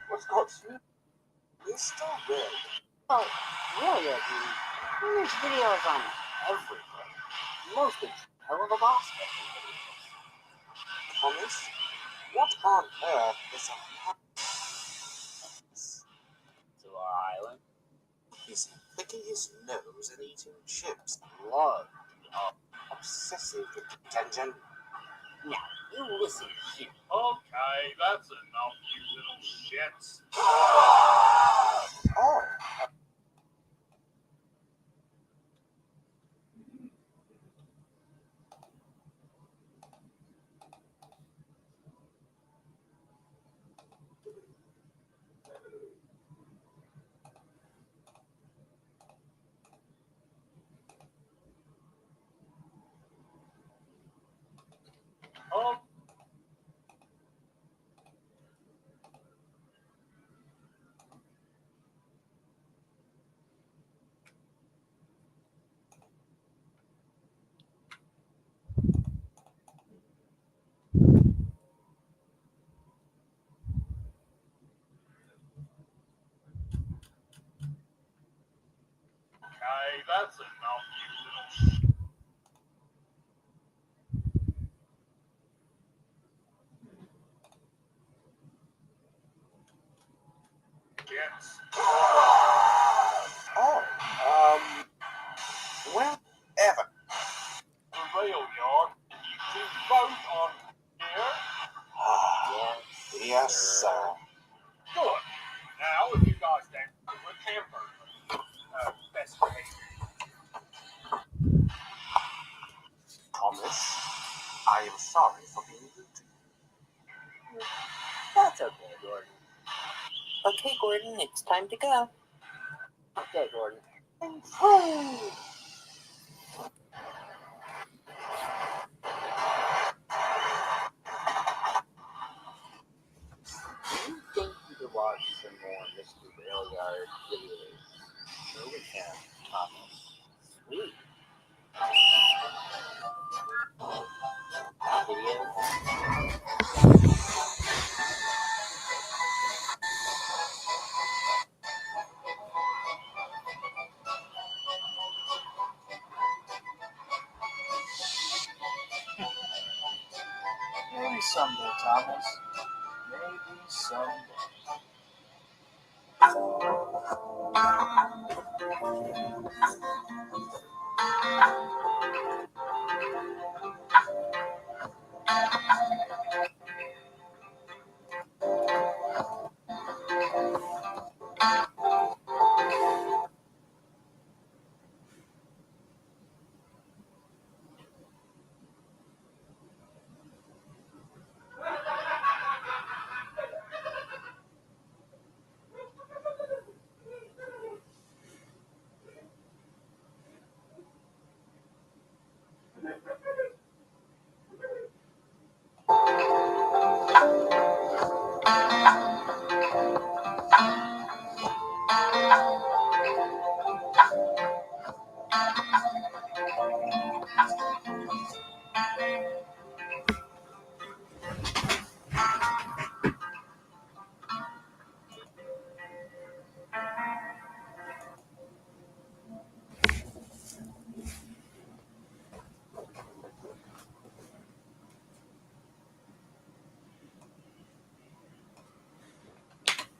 [SPEAKER 8] What's got you? It's still red.
[SPEAKER 11] Oh, really, dude? Who makes videos on everything? Mostly hell of a boss
[SPEAKER 8] Thomas, what on earth is a
[SPEAKER 11] to our island.
[SPEAKER 8] He's picking his nose and eating chips.
[SPEAKER 11] Love.
[SPEAKER 8] Obsessive attention.
[SPEAKER 11] Now, you listen here.
[SPEAKER 10] Okay, that's enough, you little shits.
[SPEAKER 8] Oh,
[SPEAKER 10] Oh, okay, that's enough, you little shits.
[SPEAKER 8] oh, wherever.
[SPEAKER 10] The rail yard, and you two both on here.
[SPEAKER 8] Yes, sir.
[SPEAKER 10] Good. Now, if you guys don't know what hamburger, best behavior.
[SPEAKER 8] Thomas, I am sorry for being rude to you.
[SPEAKER 11] That's okay, Gordon. Okay, Gordon, it's time to go. Okay, Gordon. Do you think you could watch some more Mystery Railroad videos? Sure we can, Thomas. Sweet. Video?
[SPEAKER 6] Maybe someday, Thomas. Maybe someday.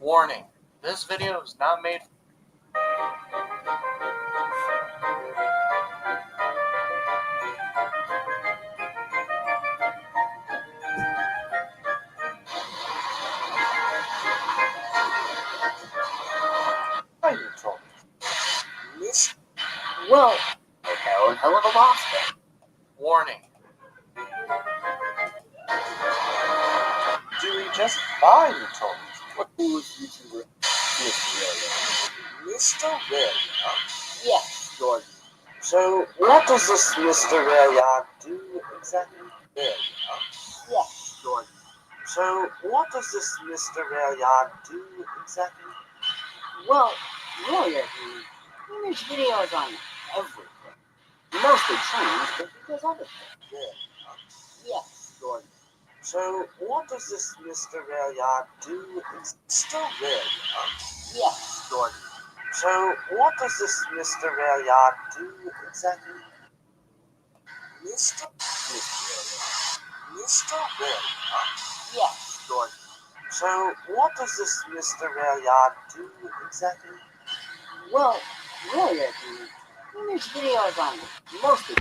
[SPEAKER 2] Warning, this video is not made.
[SPEAKER 12] Why you told me? Miss? Well, a hell of a loss then.
[SPEAKER 2] Warning.
[SPEAKER 12] Do we just buy you told me? What was YouTuber Mr. Ray? Mr. Ray, huh? Yes, Jordan. So, what does this Mr. Rayyard do exactly? There, huh? Yes, Jordan. So, what does this Mr. Rayyard do exactly? Well, really, he makes videos on everything. Mostly trains, but he does other things. There, huh? Yes, Jordan. So, what does this Mr. Rayyard do? Mr. Rayyard, huh? Yes, Jordan. So, what does this Mr. Rayyard do exactly? Mr. Rayyard. Mr. Rayyard, huh? Yes, Jordan. So, what does this Mr. Rayyard do exactly? Well, really, he makes videos on mostly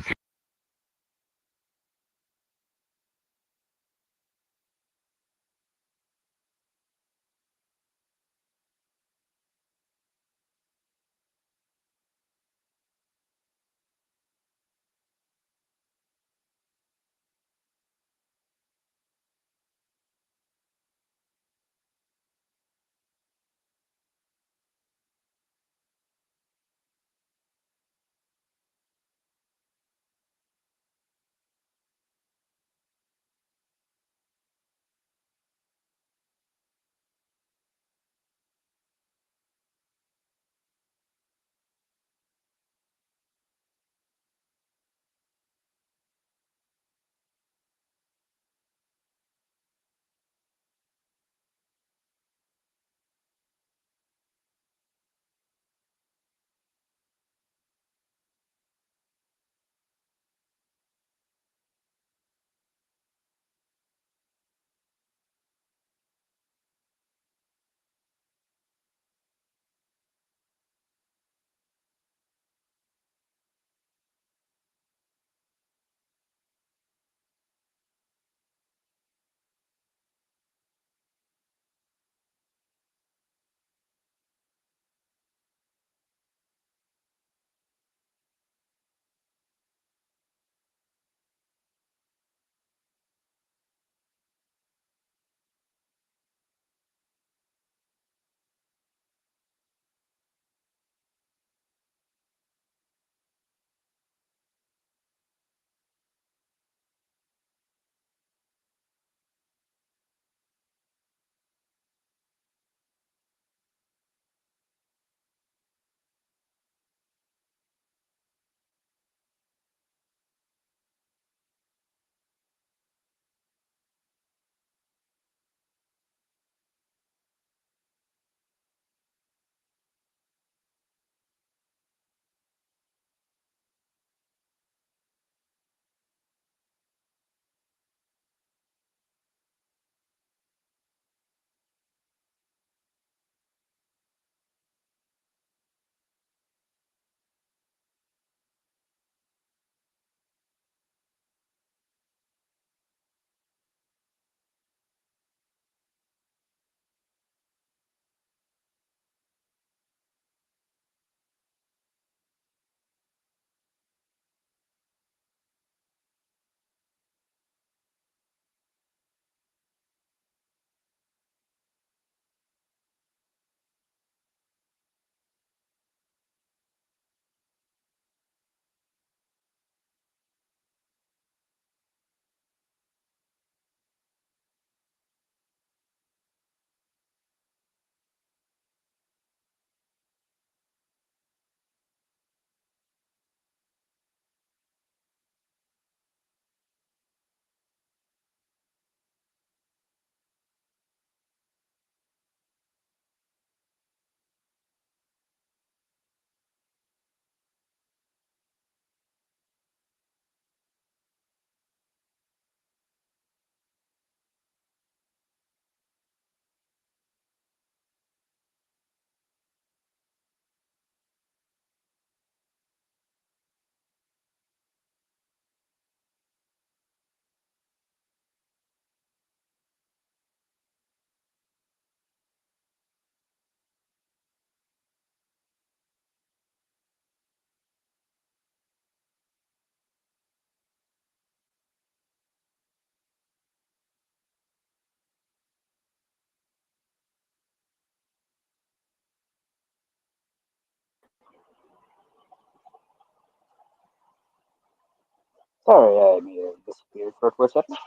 [SPEAKER 11] Sorry, I may have disappeared for a second.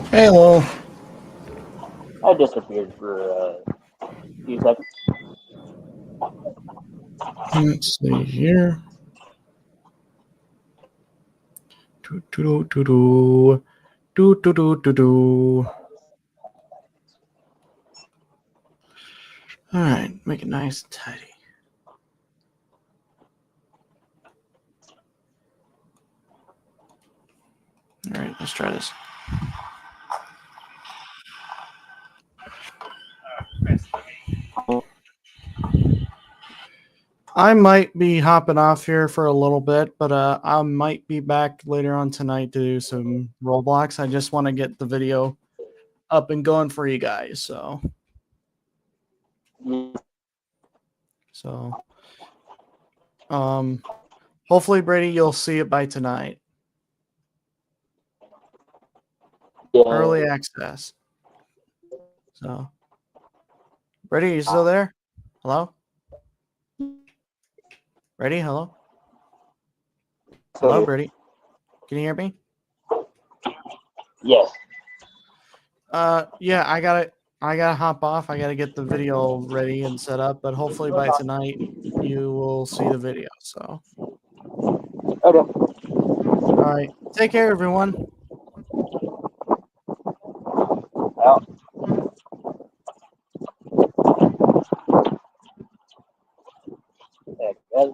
[SPEAKER 2] Hello.
[SPEAKER 11] I disappeared for a few seconds.
[SPEAKER 2] Let's see here. Do do do do do do do do do. All right, make it nice and tidy. All right, let's try this. I might be hopping off here for a little bit, but I might be back later on tonight to do some Roblox. I just want to get the video up and going for you guys. So, hopefully, Brady, you'll see it by tonight.
[SPEAKER 11] Yeah.
[SPEAKER 2] Early access. So, Brady, you still there? Hello? Brady, hello? Hello, Brady. Can you hear me?
[SPEAKER 11] Yes.
[SPEAKER 2] Yeah, I gotta hop off. I gotta get the video ready and set up, but hopefully by tonight you will see the video. So,
[SPEAKER 11] Okay.
[SPEAKER 2] all right, take care, everyone.
[SPEAKER 11] Well. Yeah, that's